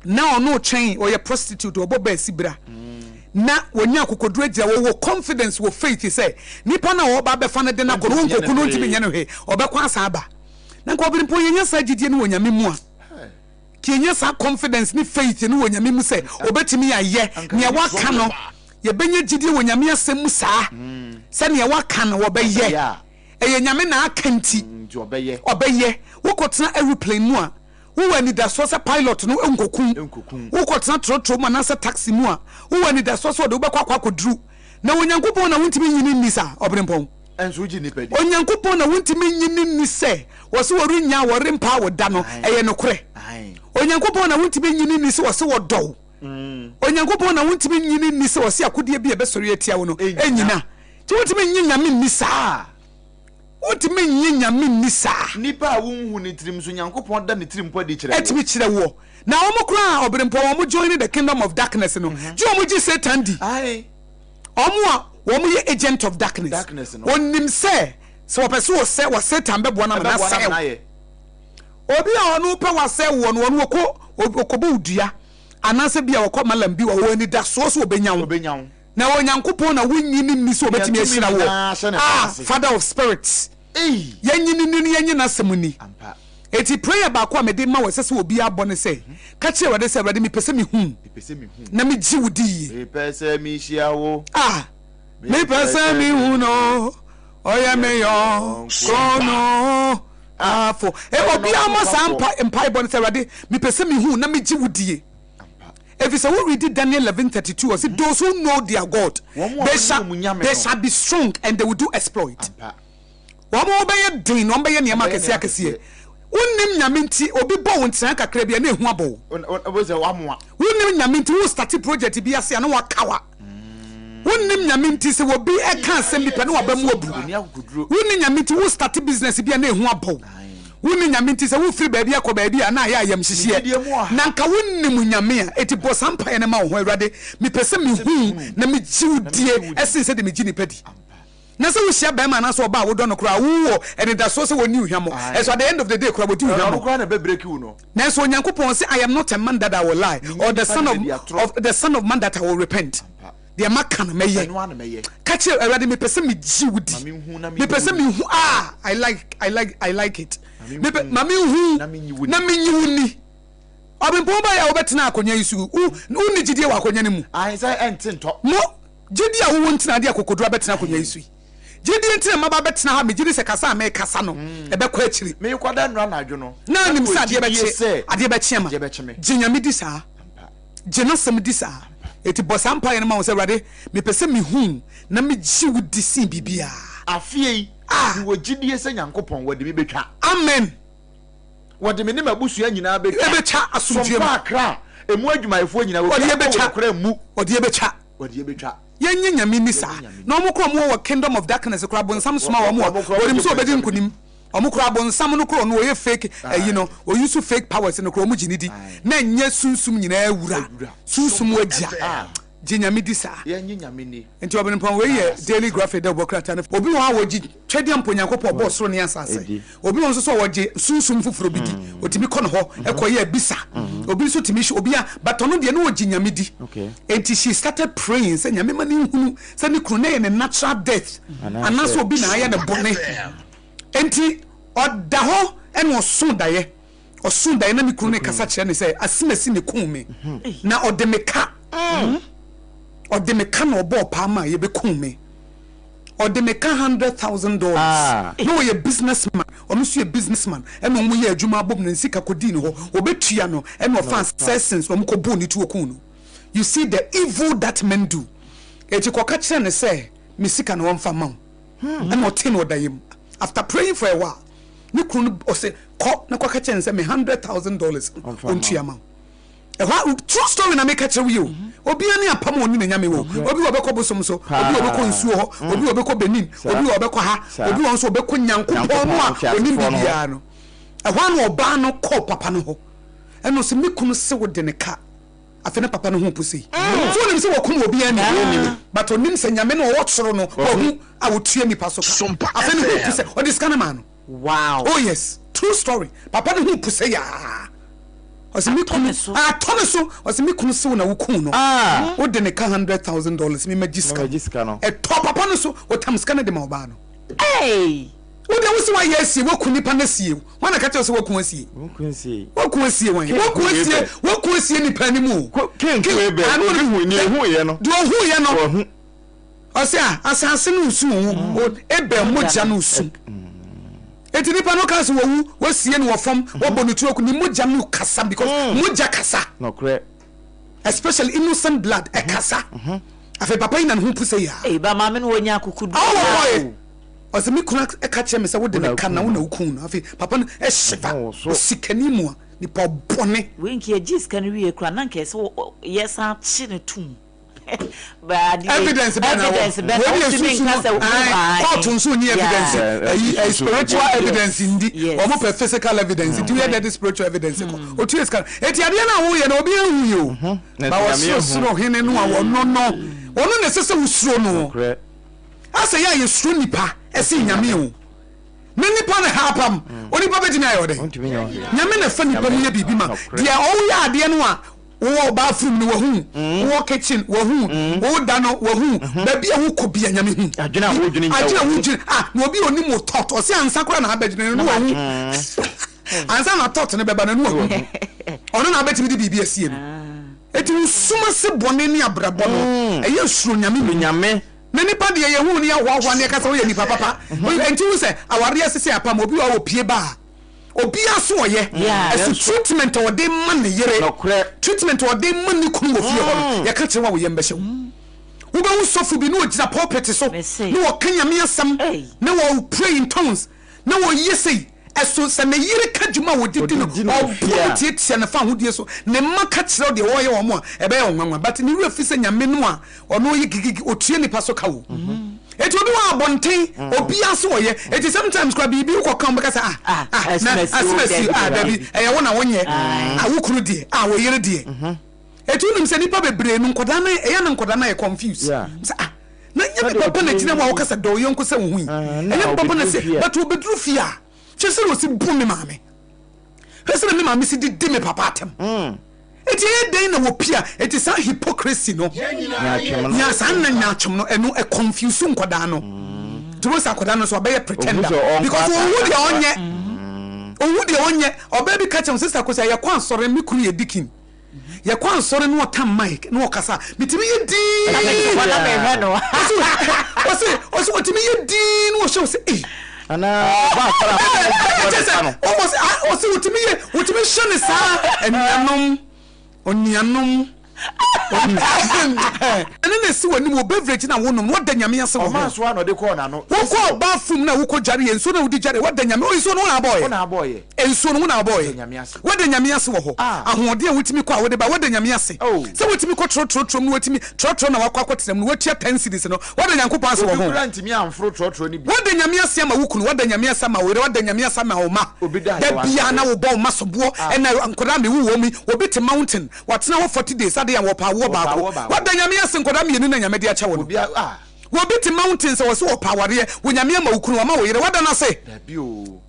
na ono train or a prostitute or boba sibra na wonya kokodro agira wo confidence wo faith say nipa na wo ba be fa na de na kono nko kuno ntimi nya no he obekwa asa aba na ko obiri po yenya sa gidie no wonya memu a kienya sa confidence ni faith no wonya memu say obetimi aye ne waka no ye benya gidie wonya me asem saa se ne waka no wo be ye eye nyame na akanti obeye wo kotena aeroplane mu a wo wani da so se pilot no enkokun wo kotena trotro ma na se taxi mu a wo wani da so so de wo bekwa kodru na onyankopon na wontimi nyini ni sa obrempon enso gi ni pedi onyankopon na wontimi nyini ni se wo se wo runya wo rempa wo da no eye no kore onyankopon na wontimi nyini ni se wo se wo do onyankopon na wontimi nyini ni se wo se akodie bi e besori atia wo no enyina ti wontimi nyinya me ni sa Utimi nyinya minni saa nipa wonhu ne tirim so nyankopon da ne tirim podi kire wo etimi kire wo na omo kura obrempo omo join the kingdom of darkness no jo omo ji Satan di omo a omo ye agent of darkness no onim se wo pese wo se wo Satan bebo na na se obi a ono pe wa se wo no okobo udua anase bia wo malam bi wo ani da so obenyawo na onyankopon na wonyini ni so obetimi asira wo father of spirits yanyini na semuni eti prayer ba kwa mede ma wesese obi abone se ka kire wade se wade mi pese mi hu na mi ji wudi mi pese mi shiawo mi pese mi hu no oya me yo kono afo obi amo sampa empai bone se wade mi pese mi hu na mi ji wudi. If it's a we read Daniel 11:32, or say those who know their God, they shall be strong and they will do exploit. One more by a din, one by a Yamakasi Akasi. Unim Yaminti, or be born Sanka Crabia, ne Wabo. Unim Yaminti who started project to be a Siano Kawa. Unim Yaminti will be a cancer, Panoa Bamu. Unim Yaminti who started business to be a ne Wabo. Wuni nyaminti se wo free baby akọ baby na ya yam hihie na nka wonni munyame a eti bosampa ene ma ho awrade mi pese mi hu na mi jiwdie esense de mi jini pedi na se wo hia ba ma na so ba wo do no kra wo ene da so se woni uhwamo so at the end of the day kra wo di uhwamo kra na be break you no na so onyankopon say I am not a man that I will lie or the son of man that I will repent. The Makan meye catch it already me pese me jiwdi me pese me hu I like it me mami hu na me nyiwuni obempo ba ya obetena akonya isu uni jidie wa akonya ne mu say entento no jidie a wo ntina de akokodro betena akonya isu jidie ntina maba betena ha me jidie se kasa me kasa no e be kwa akiri me kwada nra na adwo no na nim sa de be che ma jinyame di sa jenasem di sa eti bosampa ene ma wo se wrade me pese me hu na me jiwdi sin bibia afie wo gidie se nyankopon wode me betwa amen wode me ne mabusua nyina betwa asomdue ma kra emu adwumayefo nyina wo kra mu wode betwa yenye nyame ni sa na omukro mo wo kingdom of darkness kra bonsam soma wo mo wode so obedi nkunim omukro bonsam no kro no ye fake o use fake powers no kro mo ginidi na nya sunsum nyina awura sunsum wagya jinyame di sa yenye nyame ni enti obeni pon we ye daily graphic da bokrata na obi wo awogi twede amponyankopɔ bɔ soro ne asase obi won so so wogi sunsum fufuro bidi otimi kɔ no ho ekoye abisa obi so timi obi a batono de no wogi nyame di enti she started praying say nyame mani hunu say ne kru na ye ne natural death anaso obi na aye ne bone enti oda ho ene osun daye na me kru ne kasa kire ne say asimasi ne kunme na odemeka odemeka no obo paama ye be kunme odemeka $100,000 no ye businessman onusu ye businessman eno mu ye adwuma abob na nsika kodi ne ho obetua no eno fa sessions no mko bo ni tu okun no. You see the evil that men do eti koka kire ne say misika no wonfa ma eno tin odayem after praying for a while ne kunu o say ko na koka kire ne say me $100,000 ontua ma true story na make catch you obi ani apam oni na nyame wo obi obekọ bosom so obi obekọ nsuo ho obi obekọ benin obi obekọ ha obi won so obekọ nyankopon no a oni bibia no ehwa no oba no call papa no ho eno se mekunu se wo de ne ka afene papa no ho pusi so nim se wo kun obi ani but onim se nyame no wo tsoro no wo hu a wo tua nipa so ka afene ho pusi o this kind of man wow oh yes true story papa no ho pusi ya ɔsɛ me kunu atɔne so ɔsɛ me kunu sew na wo kun no wo de ne ka $100,000 me magiska no ɛtɔ papa no so wotam ska no de ma ɔbaa no wo de wo se wa yɛ asie wo kun nipa na sie wo na ka kyerɛ sɛ wo kun asie wo kun asie wan wo kun asie nipa ni mu kenku ebe ni hu ye no de hu ye no ɔsɛ asase no usu wo ebe mogya no usu eti nipa no ka se wo sie no wo fam wo bɔ no tuoku ni mogya no kasa because mogya kasa no correct especially innocent blood e kasa afa papa ina no hu puse ya ba maame no wonya akukudu ɔsɛ me kuna ɛka kyerɛ me sɛ wode ne ka na wo na wokun no afei papa no ɛhyeva osikani mu a nipa bɔne wenki agis kan wie kura na nke sɛ yɛsa kye ne tum evidence bɛ na court nso ni evidence spiritual evidence ndi wɔn pɛ physical evidence ndi yɛ de spiritual evidence kɔ otu eska eti adeɛ na wo yɛ na obi ehu yi o ba wɔ soro hene no a wɔno ne sɛ wusuro no asa ya yesuro nipa ese nyame o me nipa ne ha apam onipa betima ayo de nyame na fa nipa mu ye bibi ma de o ya ade no a wo bathroom no wahu wo kitchen wahu wo dano wahu ba bia wo ko bia nyame hu adwena wo dwene na obi oni mo tot o se ansa kora na abegyene no wahu ansa na tot ne beba na no wahu ono na abetimi de bibi asie no eti suma se bone ne abrabɔ no eye suro nyame na nipa de ye hu ne ya hwa ne ka se wo ye nipa papa enti wo se aware asese apam obi wa opie ba obi aso oye as treatment or dey man ne yere treatment or dey man ne kunu wo fie ho ye ka kire wa wo ye mbehye wo ba wo sofu bi no ogira pulpit so no wo kanya me asam na wo pray in tongues na wo yesei eso se ne yere ka djuma wo didi no obo tie na fa hodie so ne ma ka kire de wo ye wo mo a ebe ye nwanwa but ne ru afise nyame no a ono ye gigigi otue nipa so ka wo eti obi wa abonten obi aso oye eti sometimes kwa bibi ko kan beka sa asimesi dabi e wo na wonye wo kunu die wo yere die eti unim se nipa bebre no nkoda na e ya na nkoda na e confused na nya be papa na tina wa wo kasa do yonko se wo hu enya papa na se but wo bedru fia chese ro si bu me maame pese me maame si di me papa atem eti e den na wo pia eti sa hypocrisy no nya san na nyachom no eno e confuse nkoda no turo sa koda no so be pretender because owu de onye oba bi catch sister ko say ye kwa sore mi kuru ye dikin ye kwa sore no tam mic no kasa mitimi ye di wala me he no osi otimi ye di no show say ana ba fara almost osi otimi shine sa enuanom onianom ene si wani mo beverage na wonom wo da nyame ase wo ma so na de ko na no wo ko bathroom na wo ko jare enso na wo di jare wo da nyame o enso no na boy enso no na boy wo da nyame ase wo ho ahode a wotimi ko a wo de ba wo da nyame ase se wotimi ko trotro no wotimi trotro na wakwa kwatem no wotia 10 cities no wo da nyankopon ase wo ho ntimi amfro trotro ni bi wo da nyame ase ma wo kunu wo da nyame ase ma wo re wo da nyame ase ma wo ma da bia na wo bo masobo ena nkoda me wo mi obi te mountain watena ho 40 days ade ya wo pa wo ba what the nyame asen koda mienu na nyame de acha wo wo bi ti mountains wo so opaware wo nyame ma ukunu ma wo yere wada na say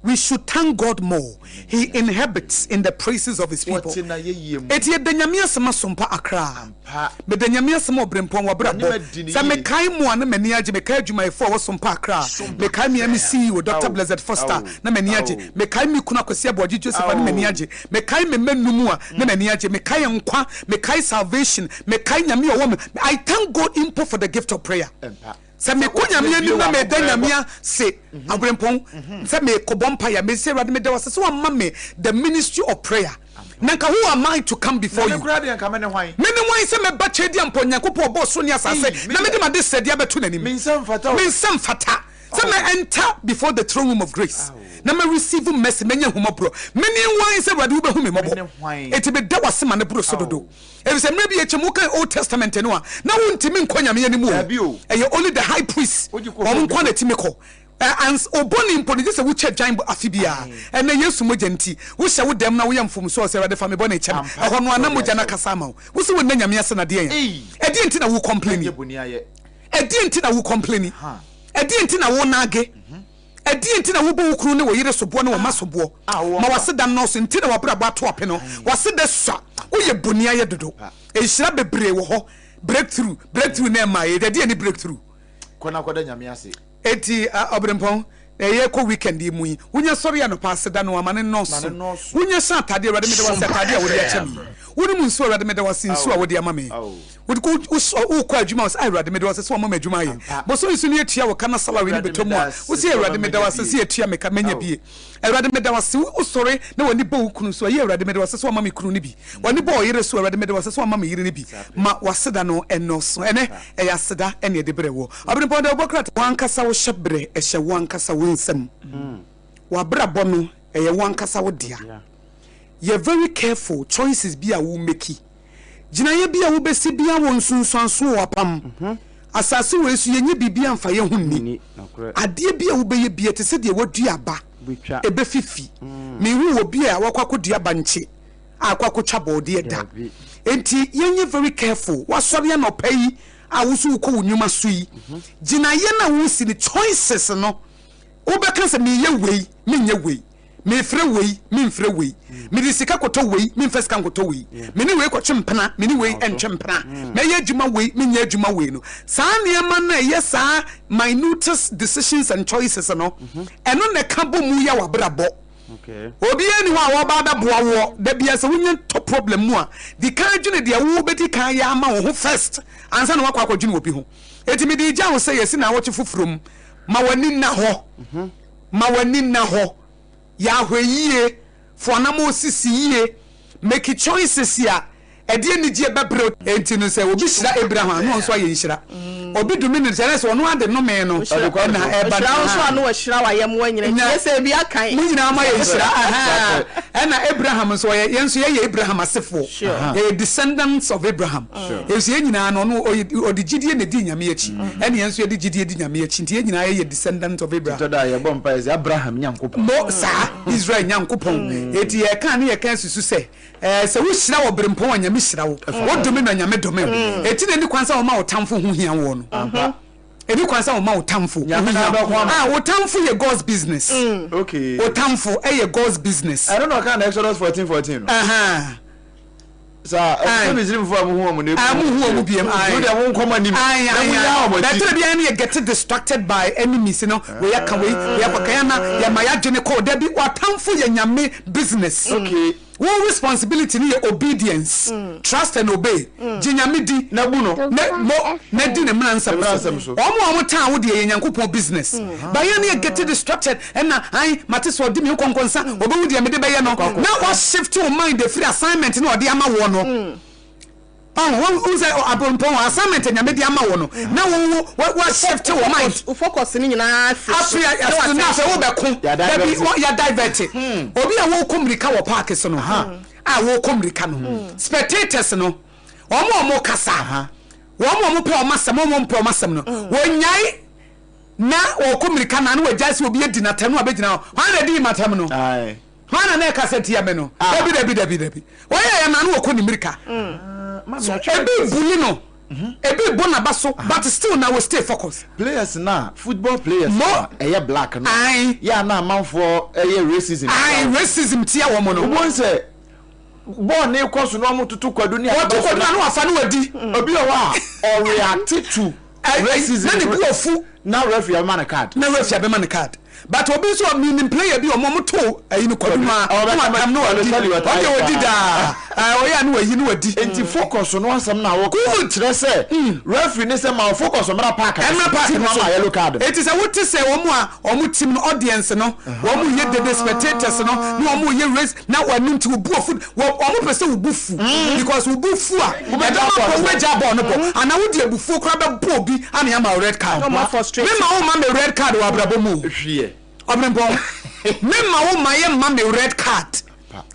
we should thank God more. He inhabits in the praises of his people. Eti de nyame asema Sompa Akra me de nyame asema obrempon wa brabo sa me kai mo na mani age me kai adwuma efo wo Sompa Akra me kai me MC wo Dr. Blessed Foster na mani age me kai me kuna Akosua Aboagye Joseph na mani age me kai me manumu a na mani age me kai nkwa me kai salvation me kai nyame owo me I thank God impo for the gift of prayer. Se me ko nyame ni na me da nyame se abrempon se me ko bompa ya me se rade me da wase so amma me the ministry of prayer. Nanka who am I to come before you? Many why say me ba chedi ampo nyankopon bo so ni asase na me de ma de sede abeto nanim. Me nsam fata. So me enter before the throne room of grace. Na me receive mercy menya humobro. Many why say rade wo be hu me mobo. Eti be da wase ma ne bro so dodo. If say maybe echemu kan Old Testament no a na wontimi nkonya me animu. Only the high priest. Om nkwa na timi ko. And oboni mponi just we check giant afibia and yesu moja nti wo hye wo dem na wo yamfom so say rade family boni chem ahono ana moja na kasama wo se wo na nyame ase na de yan edi nti na wo complain edi nti na wo complain edi nti na wo nage edi ntina wo bo wukuru ne wo yire sobo ne wo masobo ma waseda no so ntina wo bra ba to ape no waseda swa wo ye bonia ye dodo ehira bebre wo ho breakthrough na ma ye de ni breakthrough kona koda nyame ase eti obrempon ye ko weekend yi mu yi wonya sori ya no pass da no amane no so wonya sa tade awade me de wasa tade a wo de acha mi woni mu nso awade me de wasa nso a wo de ama me wodi ko ko adwuma wasa awade me de wasa so amama adwuma ye bo so nso ne atua wo kana salary ne beto mu a wo si awade me de wasa si atua me ka menya bie awade me de wasa wo sori na woni bo kunu so ye awade me de wasa so amama kunu ne bi woni bo yire so awade me de wasa so amama yire ne bi ma waseda no eno so ene e ya seda ene de brewo obrempon de obokrat wankasa wo hyebre e hye wankasa nsem wa brabo no eye wankasa wo dia you very careful choices bi a wo make gina ye bi a wo besi bi a wo nsunsanso apam asase we su yenye bibia mfa ye hunni ade bi a wo be ye bi te se de wadua ba ebe fifi me hu wo bi a wakwako dua ba nche akwako twabo de da enti yenye very careful wasori na opai a wo su ko wunuma so yi gina ye na wo si the choices no Obeka se me ye wei me nye wei me frɛ wei me mfrɛ wei me di sika koto wei me mfa sika koto wei me ni wei kwatwe mpena me ni wei entwe mpena me ye adwuma wei me nye adwuma wei no saa niema na ye saa minutest decisions and choices no eno ne ka bo mu ya wabrabo okay obi ani ho a wo ba beboa wo da bia se wonye to problem mu a di kan dwene de wo beti kan ya ama wo ho first ansa na wakwa akwadwene obi ho eti me di gya wo se yesi na wo chefufrom ma wani na ho ma wani na ho ya hweyie for na mo sisi yie make choices ya ede ni je bebre enti no se obi hira Abraham no so aye hira obi dumi ne se so no ade no me no na eba na so anu hira wa yem wanyina ye se bi akan mu nyina ma ye hira aha na Abraham so ye yenso ye Abraham asefo ye descendants of Abraham yenso ye nyina no no odi gidie ne di nyame achi ene yenso ye di gidie di nyame achi nti ye nyina ye descendant of Abraham to da ye bompa ye Abraham nyankopon mo sa Israel nyankopon eti ye kan ne ye kan susu se se wo hira wo brempon anyame hira wo wo dome na nyame dome eti ne ni kwansa wo ma wo tamfo ho hia wo no eni kwansa wo ma wo tamfo wo tamfo ye God's business okay wo tamfo ye God's business I don't know kind of Exodus 14:14 sa me zrim fo amu ne amu mu biem you dey won come anim that tell be any get distracted by enemies you know we ya we ya kwakana ya maya gene call there be wo tamfo ye nyame business okay one responsibility ni obedience trust and obey jinyame di na bu no na di ne mransam so omo tan wo de yanyankopon business ba ye na get distracted and na ai mate so di me konkonsa obewu de me de be ye no na o shift your mind the free assignment na o de ama wo no one say Apam assignment nyame de ama wo no na wo shift your mind focus ni nyina afi na se wo be ko ya divert obi a wo komrika wo park so no a wo komrika no spectators no omo kasa omo pe omo masem no wo nyai na wo komrika na wo jase obi edi na tanu abegina ho na di matam no ai ho na kaseti ya me no dabi wo ya na wo ko ni mirika ebi bulino ebi bona baso but still now we stay focused players na football players eye black no ya na manfo eye racism tia wo mo no won say ball na ikoso no mututu kwadu ni abaso no afa no wadi obi o wa or react to racism na the ofu na referee man card but obi so meaning player bi omo to ayi no kwadu ma no wadi da o ya no wayi no wadi enti focus no asem na wo kire se referee ne se ma focus mara park no ma yellow card it is a what say omo team no audience no omo ye the spectators no omo ye race na wanu nti obu ofu omo pese obufu because obufu a e don go weja ball no bo ana wo de obufu kra be bo bi ana ya ma red card me ma wo ma me red card wa brabo mu hwie obrempon me ma wo ma ye ma me red card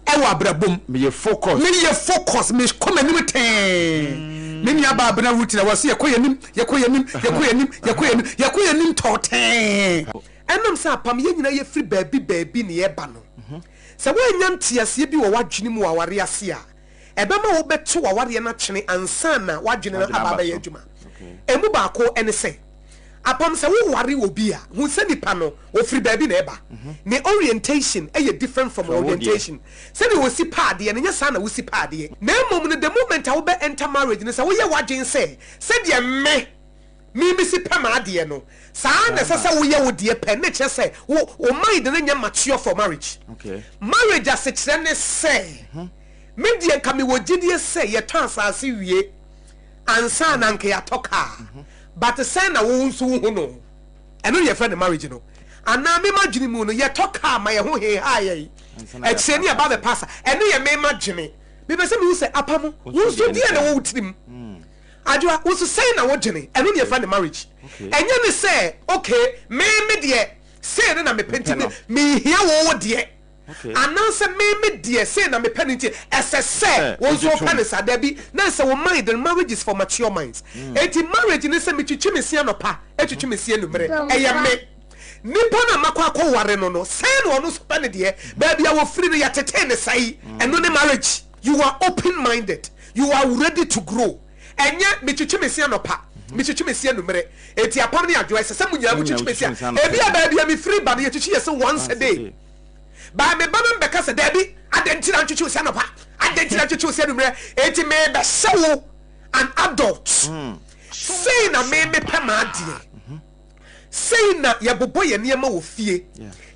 e wa brabom me focus me come anim ten me nia ba bana ruti na wase yekoyanim toten enum sa Apam ye nyina ye free baabi ne ye ba no se wo nyam tiase bi wo wadwene mu aware ase a ebe ma wo beto aware na kyene ansa na wadwene na ababa ye adwuma emu ba ko ene se Apam say wo ware obi a hu se nipa no ofri baabi na eba ne orientation e different from orientation say we si paade e nya sa na we si paade na mom no the moment a wo be enter marriage ne say wo ye wadwen say de me si pamaade no sa na say wo ye wo de pe ne che say wo mind na nya mature for marriage. Okay, marriage as a kire ne say me de ka me wo gidie say ye twa asase wie ansa na nke ya toka but say na wo nso hu no eno ye friend marriage no ana me madwini mu no ye toka ma ye ho he aye e kire ni aba be passa eno ye me madwini me be say me say Apam wo so die na wo tirim adwa wo so say na wo dwini eno ye friend marriage enye ne say okay me de say na me penti me hia wo de ananse me dear say na me penity say won so penisa there be na say wo mind the marriage is for mature minds eti marriage ni say me twitwi me sia no pa etwitwi me sia numere eye me nipa na makwa ware no say no no so pen de baby a wo free no ya tete ne sai eno ne marriage you are open minded you are ready to grow enye me twitwi me sia no pa me twitwi me sia numere eti Apam ne adwo say munya mu twitwi me sia ebi a baby a me free ba de twitwi say once a day. Ba me baba mbeka se Debbie adentira ntwetwe ose no pa adentira ntwetwe ose no mre eti me be sewo an adult say na me pema ade say na ye bobo ye niema wo fie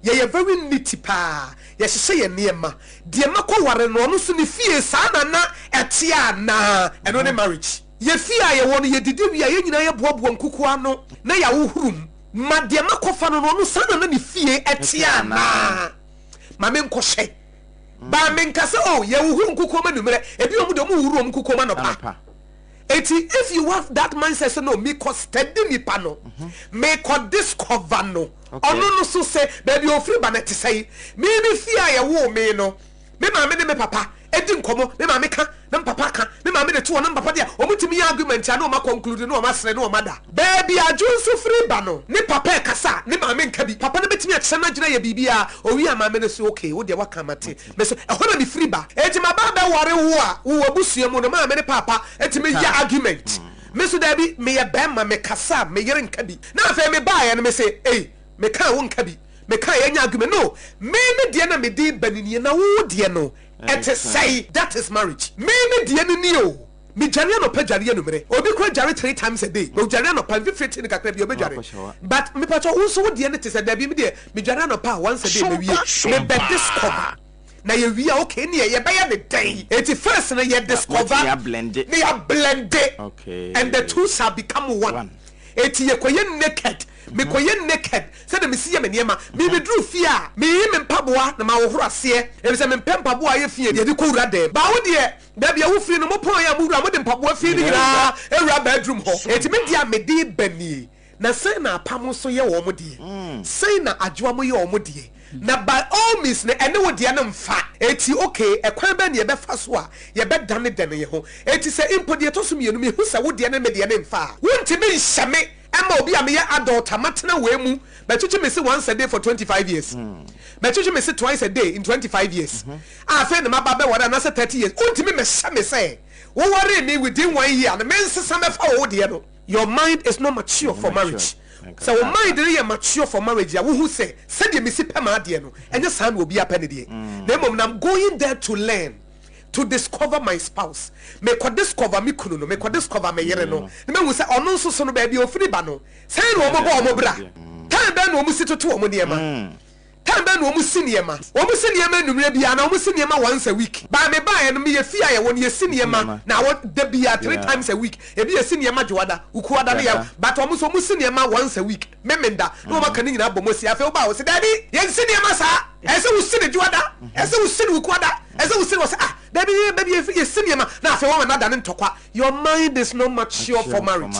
ye very nitty pa ye hye ye niema de makọ no no so ne fie sa na etia na eno ne marriage ye fie a ye won ye didi wi a ye nyina ye boaboa nkuku ano na ya wo hurum ma de makọ fa no no sa na ne fie etia na mame nkɔhye ba me nkase oh ye wuhu nkukoma numere ebi omu de mu wuru om nkukoma no pa eti if you have that mindset so no me ko steady ni pa no me ko discover no ono no so say baby ofri ba na te say me fia ye wo me no me mame ne me papa edi nkomo me mame ka na papa ka me mame ne to na papa dia omutimi argument ya na o ma conclude na o ma sere na o ma da baby ajunsu free ba no ne papa kasa ne mame nka bi papa ne betimi a kyena gina ye bibia o wi amame ne so okay wo de waka mate me so e hona me free ba eti ma ba ba ware wo a wo abusua mu no mame ne papa etimi ya argument me so da bi me ye ba ma me kasa me yere nka bi na afa me ba ya ne me say eh me ka wo nka bi me ka ye nya argument no me de na me di banini na wo de no et say that is marriage me de ni o me jare no pa jare no mere obi kro jare 3 times a day o jare no pa 50 ni kakra bi obi jare but me pacho wo so wo de ne te say da bi me jare no pa once a day me wie me be discover na ye wie okay ni ye be ya the day it first na ye discover ya blend okay and the two shall become one it ye koye naked me koye naked say the me see me niema me dru fia me me mpaboa na ma wo horo ase e say me mpaboa ye fie de ko wura dem ba wo de da bia wo fie no mo pon ya mo wura mo de mpaboa fie ni gira e wura bedroom ho eti me dia me de bani na say na Apam so ye wo mo de say na adwoa mo ye wo mo de na by all means na ene wo de na mfa eti okay e kwan ba ne ye be fa so a ye be dane dane ye ho eti say impo de to so mienu me hu sa wo de na me de na mfa wonti me nhyame Emma obi am ye adult amatena we mu betutu me say once a day for 25 years betutu me say twice a day in 25 years afa na maba be wada na say 30 years untimi me say wo worry me within 1 year na me nsesa me fa wo de no your mind is not mature for marriage so your mind is mature for marriage ya wo hu say de me si pema de no enye san obi apene de na mom na I'm going there to learn to discover my spouse me ko discover me kunu no me ko discover me yere no me hu say ono nso so no ba bi ofiri ba no say no omo bra tan ba no omu sitoto omo niema tan ba no omu siniema numre bia na omu siniema once a week ba me ba ye no me ye fia ye won ye siniema na wo da bia 3 times a week e bi ye siniema jwada ukuada na ya but omu so omu siniema once a week memenda no ma kan nyina bomosi afa wo ba wo se daddy ye siniema sa ese wo sini jwada ese wo sini ukuada ese wo sini wo say ah baby you senior na afa wo na dane ntokwa your mind is not mature for marriage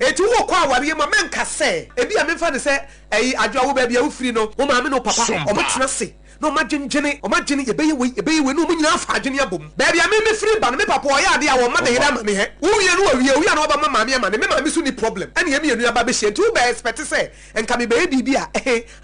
eti wo kwa aware ma menka se ebi a memfa ne se ayi adwa wo baby a wo firi no wo ma me no papa o mo tena se no ma dwenjene ye beye we no mo nyina afa adwene abom baby a me firi ba no me papa o ya ade a wo ma de yera ma me he wo wie no wo ya no ba ma me ma ne me ma me so ni problem ene ye me yenu aba be hye tu be expect se enka me be bibia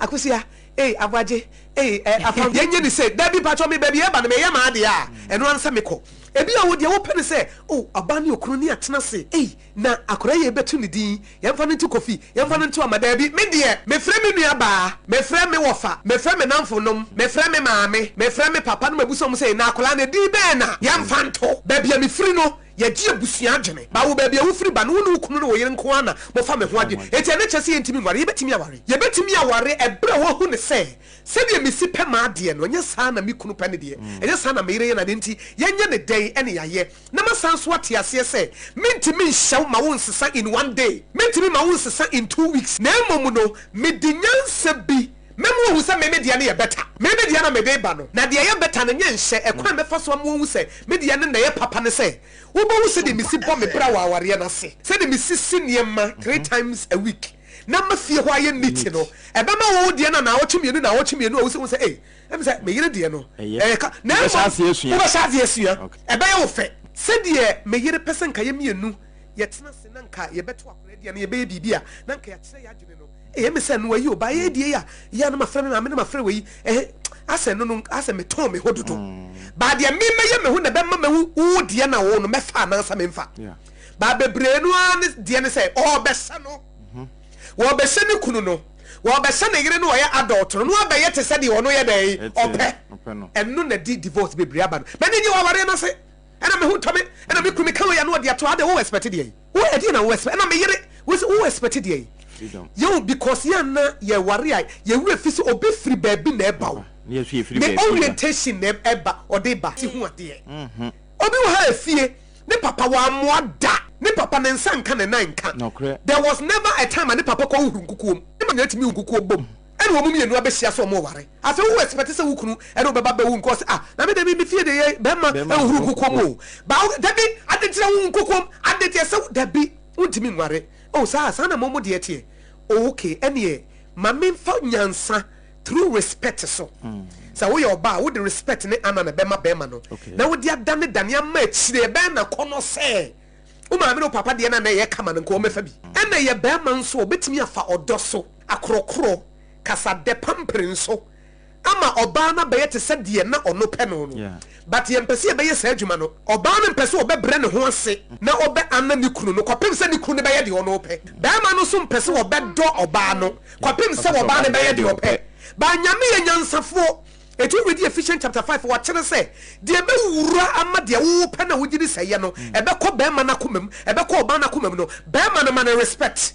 Akosua Aboagye Apam yenye ni say Debbie patcho me baby e ba no me ye ma ade a eno ansa me ko ebi a wo de wo pene say oh abani okunu ni atena se na akora ye betu ne din yemfa ne ti kofi yemfa ne to amada bi me de me frɛ me nua ba me frɛ me wofa me frɛ me namfonom me frɛ me maame me frɛ me papa no mabusom say na akora ne din be na yemfa nto ba bia me firi no ye gi abusua adwene ba wo ba bia wo firi ba no wo kunu no wo yere nko ana mo fa me ho ade eti ene kyese ye ntimi nware ye betimi aware ebra wo hu ne se de me si pe ma ade no nya saa na me kunu pe ne de enya saa na me yere ye na de nti ye nya ne den ene yaye na ma san so ate ase se me ntimi nhyaw ma wo nsesa in one day me ntimi ma wo nsesa in 2 weeks na emom no me de nyansa bi memu hu se me dia ne ye beta me dia na me de ba no na de ye beta na nya nhye ekwan me fa so mo hu se me dia ne na ye papa ne se wo bo hu se de me si bo me bra wa aware na se se de me si niema 3 times a week na ma fie ho aye niti no ebe ma wo dia na na wo twemienu na wo twemienu wo se em se me yire de no ka na wo sha se esua ebe ye wo fe se de me yire pesen ka ye mienu ye tena se na nka ye beto akora de na ye be bibia na nka ya kire ya adwene no me se no ayi oba ye die ya na ma frɛ me na me na ma frɛ we ase no ase me ton me hododo ba de me meye me hu na be ma me wo die na wo no me fa na sa me mfa ba bebre no an die ne se o be se no wo be se ne kunu no wo be se ne yire no ye adult no wo be ye te se de wo no ye dey opɛ eno na di divorce bebre aba no me ne wa ware na se ena me hu tome ena me kunu kan ya no de ato ade wo expect de wo e di na wo expect ena me yire wo expect de yo because ya na ye ware ai ye wura fi so obi free baby na eba wo the orientation na eba odeba ti hu ade obi wo ha afie ne papa wa moada ne papa ne nsa nka ne nan nka there was never a time ne papa ko huru nkukuom ne ma nyati mi nkukuo bom ene wo mu mienu abehia so mo ware afa wo expect say wo kunu ene obeba ba wo nko na me de bi fie de ye be ma huru nkukuom o ba dabi adetira wo nkukuom adetira se dabi untimi nware sa na momo de tie okay ene ma memfa nyansa through respect so sa wo your ba wo the respect ne ana na be ma no na wo de adane dane ama chire be na kono se o ma me no papa de na ye kama no ko mefa bi ene ye be ma nso obetimi afa odo so akrokro kasa de pampre nso ama oba na be te se de na ono pe no but ye mpese be ye sa adwuma no oba na mpese obebre ne ho ase na obe anna ni kunu no kwapem se ni kunu be ye de ono pe be ma no so mpese obedo oba no kwapem se oba ne be ye de ope ba nyame ye nyansafo etu read Ephesians chapter 5 what chere say de be wura ama de wo pe na wo gidi seye no ebe ko be ma na komam ebe ko oba na komam no be ma no man respect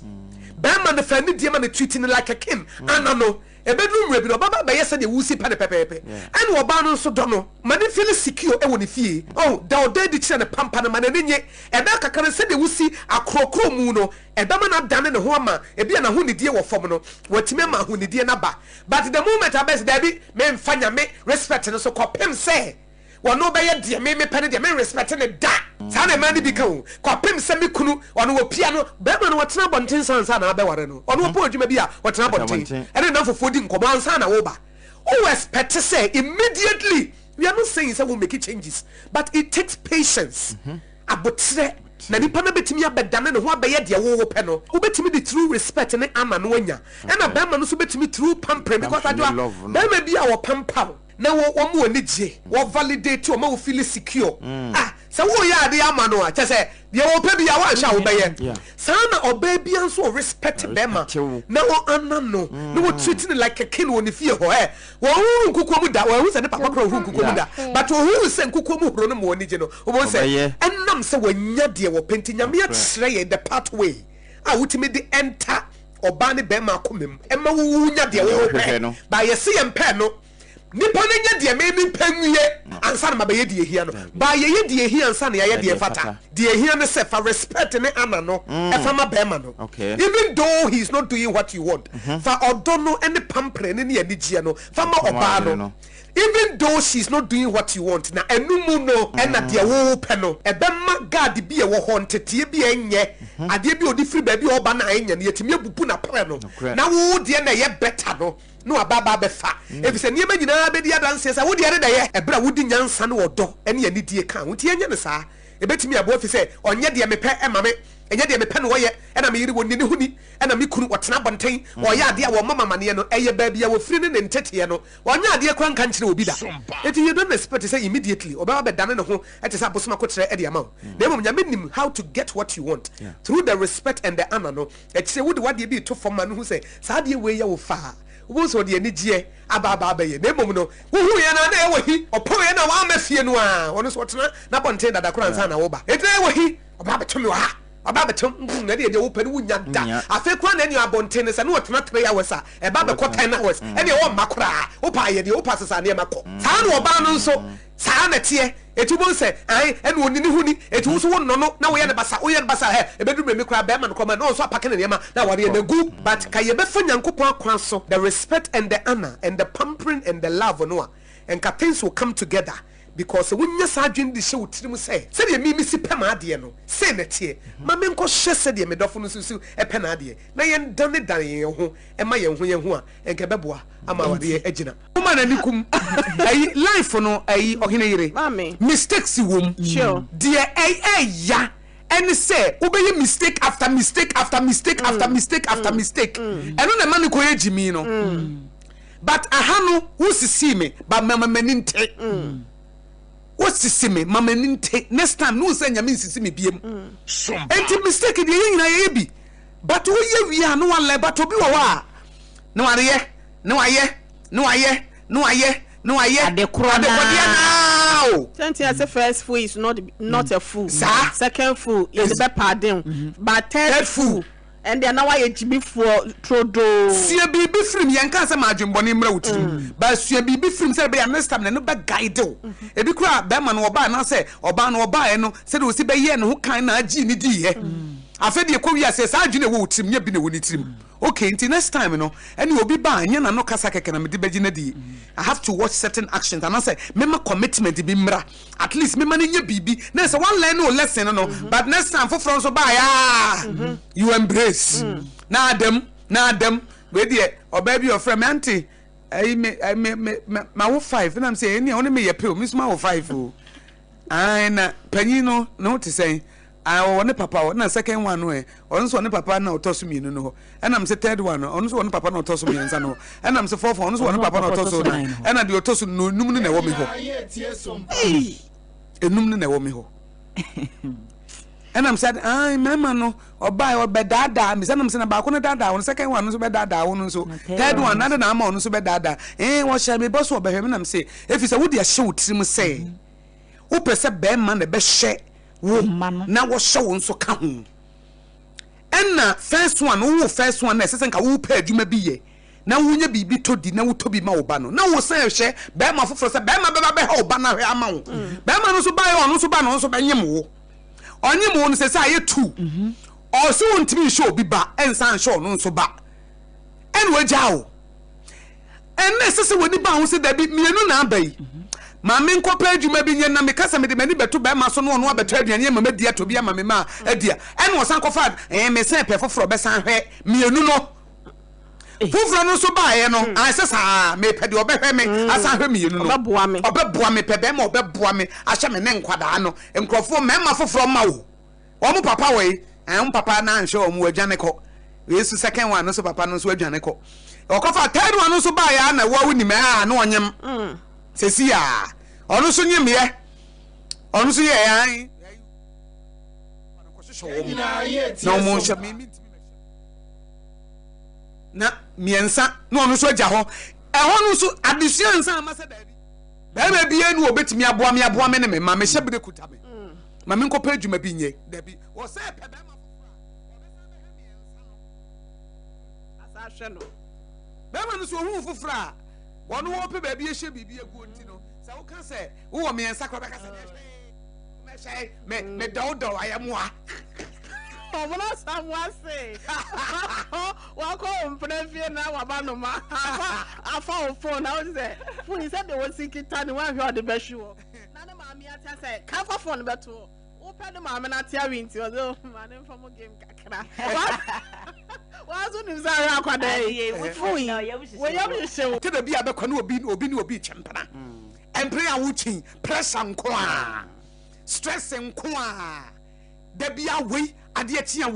be ma no fa ni de ma no treating like a king ana no ebedrum rebi no baba be yesa de wusi pa de pepepe ene oba no so do no mani feel secure e woni fie da oda di kire ne pampa na mani nye ebe kakare se de wusi akrokro mu no ebe ma na dane ne ho ama ebi na ho ne die wo fom no watime ma ho ne die na ba but the moment abes da bi me mfanya me respect no so kopem se wono be ye de me pene de me respect ne da sa na mani bi ka wo kopem se me kunu ono wo pia no be ma no watena bonten sansa na be ware no ono po adwuma bi a watena bonten ene na fofo di nkomo ansa na wo ba o expect say immediately we are not saying say we make changes but it takes patience abotre na nipa na betimi abedane ne ho abaye de wo pe no wo betimi the true respect ne ama no anya ena be ma no so betimi true pamper because adwa be ma bi a wo pampa na wo mu ani gye wo validate o ma wo feel secure so wo ya de ama no a che se de wo pe bia wa sha wo be ye sana oba bia nso respect them na wo anano na wo treat it like a king woni fie ho wo hu nkukuo mu da wo se ne papa kro hu nkukuo mu da but wo hu se nkukuo mu horo no mo oni gye no wo se enam se wanya de wo penti nyame akyere ye the pathway a wutimi de enter oba ne be ma komem ema wo nya de wo pe ba ye se ye mpe no nipa ne nya de me panwie ansa na mabaye de ehia no ba ye de ehia ansa na ye de fata de ehia ne se fa respect ne ana no e fa ma be ma no even though he is not doing what you want fa odono ene pampre ne ne anigie no fa ma oba no even though she's not doing what you want na enumu no ena de wo pe no e be ma god bi e wo ho ntetie bi enye ade bi odi free ba bi oba na enye ne yetimi abupu na pre no na wo de na ye better no no ababa be fa if say niema nyina be dia dance say wo de re da ye ebra wo di nyansa no odo ene ani die kan wo tie nya ne saa ebetimi abo fi say onye de me pe ema me enye de me pe no wo ye na me yiri woni ne huni na me kunu wotena bonten wo ya ade a wo mama mane no eye ba bia wo firi ne ntete no onye ade kwan kan kire obi da eti you don't expect say immediately oba ba dane ne ho ete say abosoma ko kire e de ama na mom nya menim how to get what you want through the respect and the honor no eti say wo de wade bi to forma no hu say sa de we ya wo fa wo so de ani gie aba ye na mom no wo hu ye na e wo hi opo ye na wa mafie no a wono so wotena na bonten dada kora nsa na wo ba eti e wo hi oba betumi wa aba betum na de wo pɛ no wunya da afi kwa na enu abonten ne se na wotena 3 hours a e ba be kɔ 10 hours e de wo makora wo pa ye de wo pa sesa ne makɔ saa na oba no nso saa na tie etu bo se ai enu oni ne huni etu so wo no na wo ye ne basa wo ye ne basa he e bedu me kora be ma no kɔma na so apake ne ma na ware na gu but ka ye be fa nyankopɔn akwan so the respect and the honor and the pampering and the love no and things will come together because when you sa adwin de show tirim say de mi si pem ade no say na tie ma me nko hye se de me dofo no susu e pen ade na ye dan ye ho e ma ye ho a enke beboa ama wade agina kuma na nikum ayi life no ayi ohene yire mistakes wom sure de ya and say obey mistake after mistake after mistake after mistake after mistake eno na man ko yejimi no but ahanu who see me but mama meninte what's the same mama ninte next time no say nyame nsisi me biem enti mistake de yin na ye bi but wo ye wi a no wan le but obi wo wa no aye ade kro now tell as the first fool is not a fool second fool is be pardon but third fool and then now I be for trodo see bibi film yanka say ma adwembone mra wutirim ba sua bibi film say be next time na no be guide o e bi kura be ma no oba na say oba no oba e no say do si be ye no ho kan na agi ni di ye afede ko wi ase sa adwene wo wutirim nya bi na wo ni tirim okay until next time no any obi ba anya na no kasa keke na me di beji na di I have to watch certain actions and I say mema commitment bi mra at least mema na nya bibi na say one line no lesson no but next time for from so ba ya you embrace na adam we dey oba bi your friend auntie my wo 5 and I'm saying any only me ye pay miss my wo 5 o na panyi no to say I want papa na second one we on so ne papa na otoso mi no and I'm say third one on so ne papa na otoso mi nsa no and I'm say fourth on so ne papa na otoso no and na the otoso no num na wo mi ho enum na wo mi ho and I'm said mama no oba dada me say na say na ba ko ne dada on second one so be dada won so third one na na ma on so be dada wo sha me boss wo be hwe me na say if you say wo de hye tirim say wo pese be man na be hye wo na wo show nso ka ho enna first one na sesen ka wo pa adwuma bi ye na wo nya bibi to di na wo to bi ma wo ba no na wo san hye be ma foforo se be ma be ha wo ba na hwe ama wo be ma no so ba ye ono so ba no so be nyem wo onyem wo no se say two o so wontimi show bi ba ensan show no so ba en wo jawo enna sese woni ba ho se da bi mienu na abai mama nkopa adwuma bi nyena me kasa me de mani beto ba ma so no abeto aduane mama dia to bia mama ma adia ene wo san kofa me se pe foforo be san hwe mienu no foforo no so ba ye no asesa me pe de obehwe me asan hwe mienu no obeboa me pe be ma obeboa me ahye me ne nkwada no nkrofo mema foforo ma wo mo papa we mo papa na anhwe o mo adwane ko yesu second one no so papa no so adwane ko okofa third one no so ba ya na wo ni me na onyem sesia onu so nyem ye onu so ye yan no mo sha me na miensa no onu so agya ho ehonu so adesua nsa amasa dabi ba bi enu obetimi aboa me ne me ma me hye bide kuta me ma me nkopa adwuma bi nye dabi wo se pe ba ma fofura asa hwe no ba ma no so hu fofura one wo pe ba bi ehye bibi egu onti no sa wo ka se wo me ensa kwa ba ka se me dodo ayamoa Omona samwa say wa ko mprefie na wa ba no ma afa phone na wo say phone said they was sikita ni wa hwe the beshi wo na na ma mi ata say ka fa phone beto wo pe de ma me na tia winti o zo ma ne famo game kakra wa zo ni za ra kwa dai wo phone wo yam she te da bi abekwa na obi chempana empre a wuchin pressure nko a stress nko a da bia wei ade atia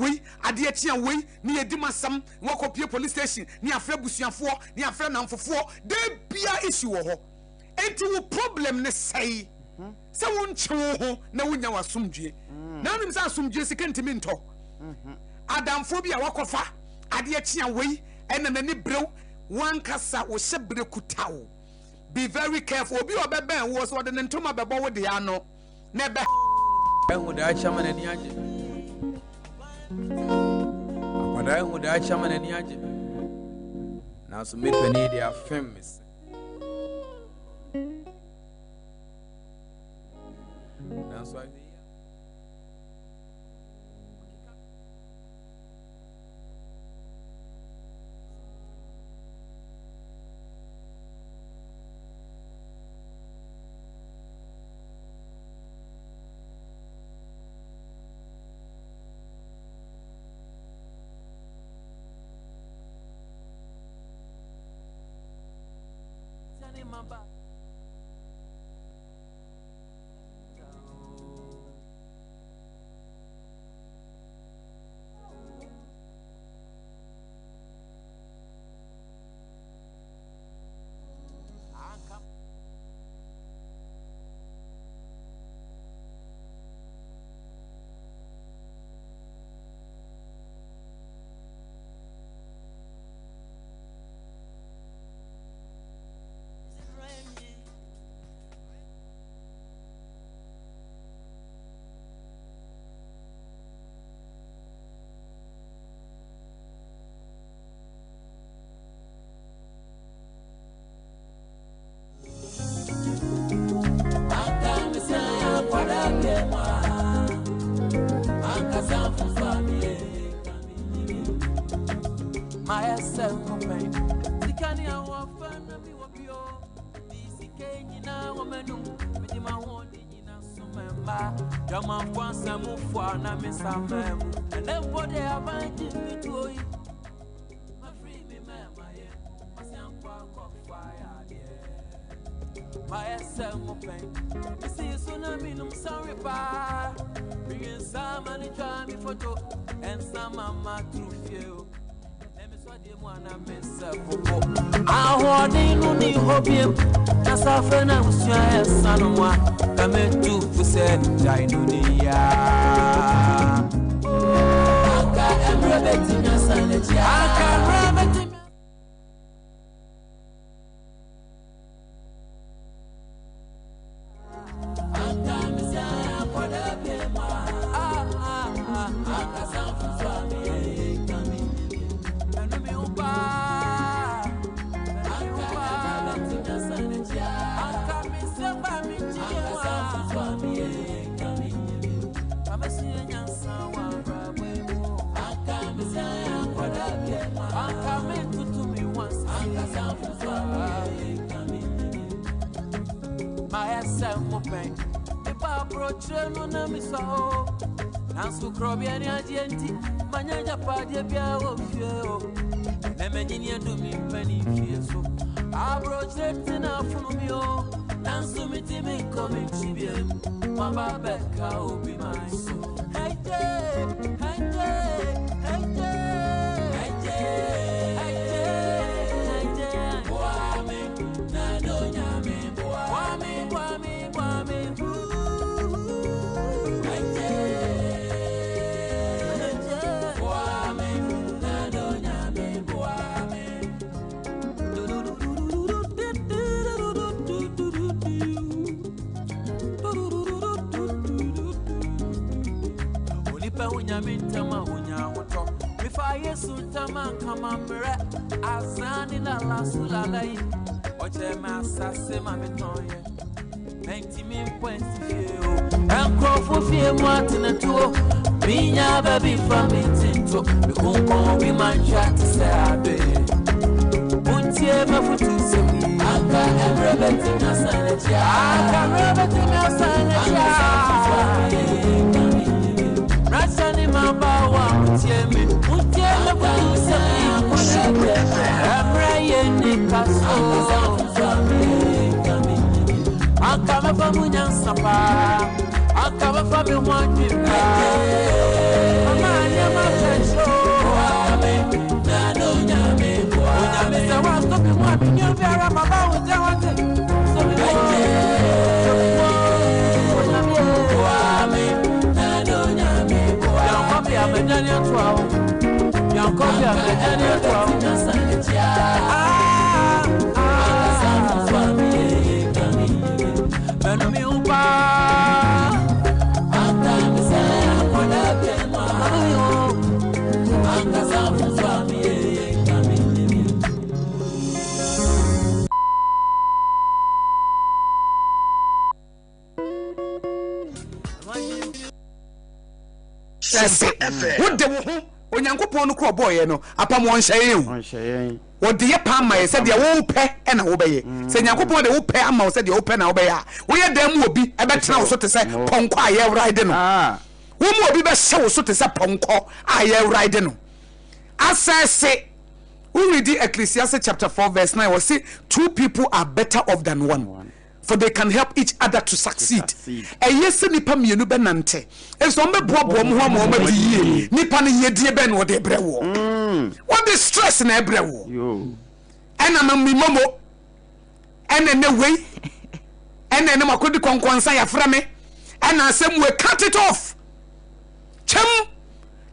wei ni edimasam wakopie police station ni afra busuafo ni afra namfofo da bia issue wo ho enti wo problem ne sei se won chewo ho na wonya wasomdue na nim sa asomdue sika ntimi nto adamfo bia wakofa ade atia wei ena nani brew wan kasa wo hyebre kutawo. Be very careful. Obi obeben wo so de ntoma bebo wo de ano na be ehu da chama na ni aje akwada ehu da chama na ni aje na so me pani de afem mis na so ai and then what they are buying me to you. My free me, man, my young fire. My Asem open. You see, tsunami, I'm sorry, pa. Bringing some money, try me photo, and some mama to feel. Let me swat you one, I miss a popo. I want to need hobby. That's our friend, I was your son. Come into for said, Jainunia. I'm rebeting your sanity. I can't remember. My Asem open. If I approach no na mi so. Nansu krobi ani agenti. Manyanja padi bia wo fie o. Na menyi do mi pani fie so. Approach na funu mi o. Nansu mi ti mi komi chibiem. Mama beka obi my so. Hey hey hey hey hey hey Wami na do nyame Wami na do nyame Onipa unyamintama unyahoto Mifa Yesu tama kama mre Azani la la sulalai Oche masase mamitonye 90.5 Enkrofu fie mwati na tuo Minya baby from itinto Mikunko bimancha tise abe Untie mafutu semi Aka emrebeti na sanechia Aka emrebeti na sanechia Rasani mabawa untie me Untie mafutu semi Emre ni kaso Aka mefa munyan sapa Akaba from me one day. Mama, I'm a friend show. Nano nyame. Nyame say one stop me one. You very mama with that one. So me Nano nyame. Young copy of a Daniel 12. Young copy of a Daniel 12. What the Onyankopon no kro boy no apam won hyeyen what the pam my said the wo pe na wo beye say Nyankopon de wo pe ama said the wo pe na wo beye wo ye dem obi e betena wo so te say ponko aye ride no wo mu obi be hye wo so te say ponko aye ride no asese we read Ecclesiastes chapter 4 verse 9 we say two people are better off than one. For they can help each other to succeed. Yes, nipa mienu be nante. Eso mbe boabo mo ho mo ma di nipa ne yedie be no de brewo. What the stress na brewo. Yo. Ena ma mi momo. Ena ne wei. Ena ne makodi konkwansa ya fra me. Ena asem we cut it off. Chem.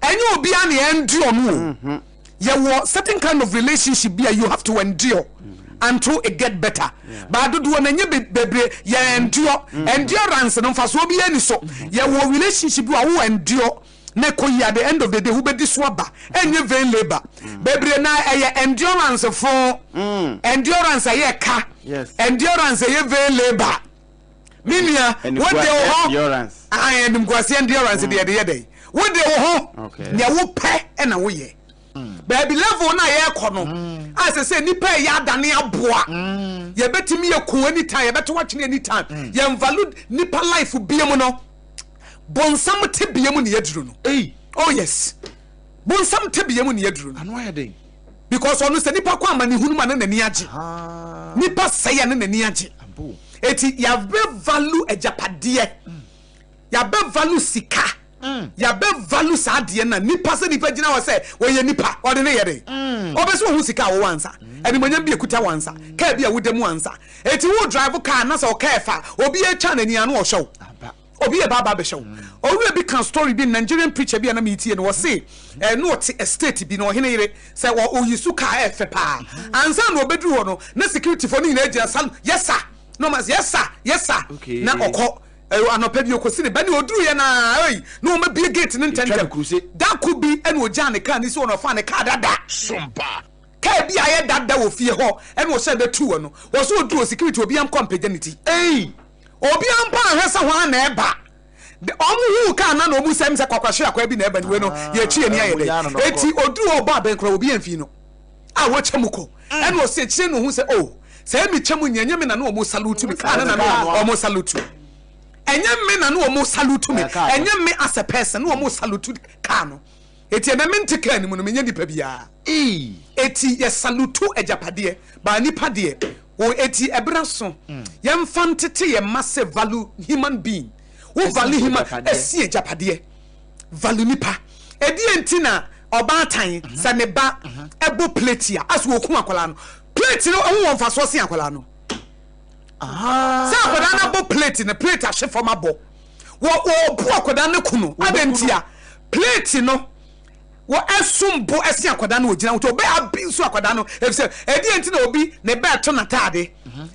Enye obi an ye endure no. Ye wo certain kind of relationship be you have to endure. Until it get better. But do do na nye bebre ye endure. Endurance no fa so bi ani so. Ye wo relationship wo endure. Na koyi at the end of the day who be this waba. Enye vain labor. Bebre na ye endurance for endurance ye ka. Yes. Endurance ye vain labor. Minia what they endurance. I am kwasi endurance de dey. What they ho. Okay. Ne wo pe na wo ye. Baby level na ye kono as say nipa ya dane aboa ye betimi ye ko anytime ye beto watchene anytime ye value nipa life biemu no bonsam te biemu ne yeduru no oh yes bonsam te biemu ne yeduru no why dey because onu say nipa kwa amani hunu ma na nani age nipa say ya na nani age eti ya be value ejapade ya be value sika ya be value sadie na nipa se nipa gina wo se wo ye nipa o de ne ye de obeso hu sika wo wansa eni monyam bi ekuta wansa ka bi a wodemu wansa eti wo drive car na se o ka fa obi e twa na ni anu o hyew obi e baba be hyew owi bi kan story bi Nigerian preacher bi na me tie no wo se no te estate bi no hene yire se wo oyisu ka efe pa ansa no obeduru ho no na security for ni na agina sal yes sir no mas yes sir na okọ anope bi okosi ne ba ne oduru ye na no ma bi gate ne ntentem that could be ene oja ne car ni so no fa ne car dada sompa ka bi aye dada wo fie ho ene o se be tu no wo so oduru security obi am competenity obi am pa hwesa ho na eba the omu ka na no mu sem se kwakwahwe akwa bi na eba ni we no ye chie ni aye de eti oduru oba ben kra obi amfi no a wo chemuko ene o se chie no hu se se mi chemu nyenye me na no omu salute mi ka na no omu salute enye me na no omo salute me enye me as a person no omo salute ka no eti na me ntika ni mu no menye nipa bia eti ye salute ejapade ba nipa de o eti ebraso ye mfantete ye massive value human being wo value human esi ejapade value nipa edi entina oba tan se ne ba ebo plate ya aso oku akola no plate no won fa so se akola no sa akoda na bo plate na plate a shefo mabo wo bo akoda na kunu abentia plate no wo esumbo esi akoda na ogina wo be abinsu akoda no efse edi enti na obi ne be to na tade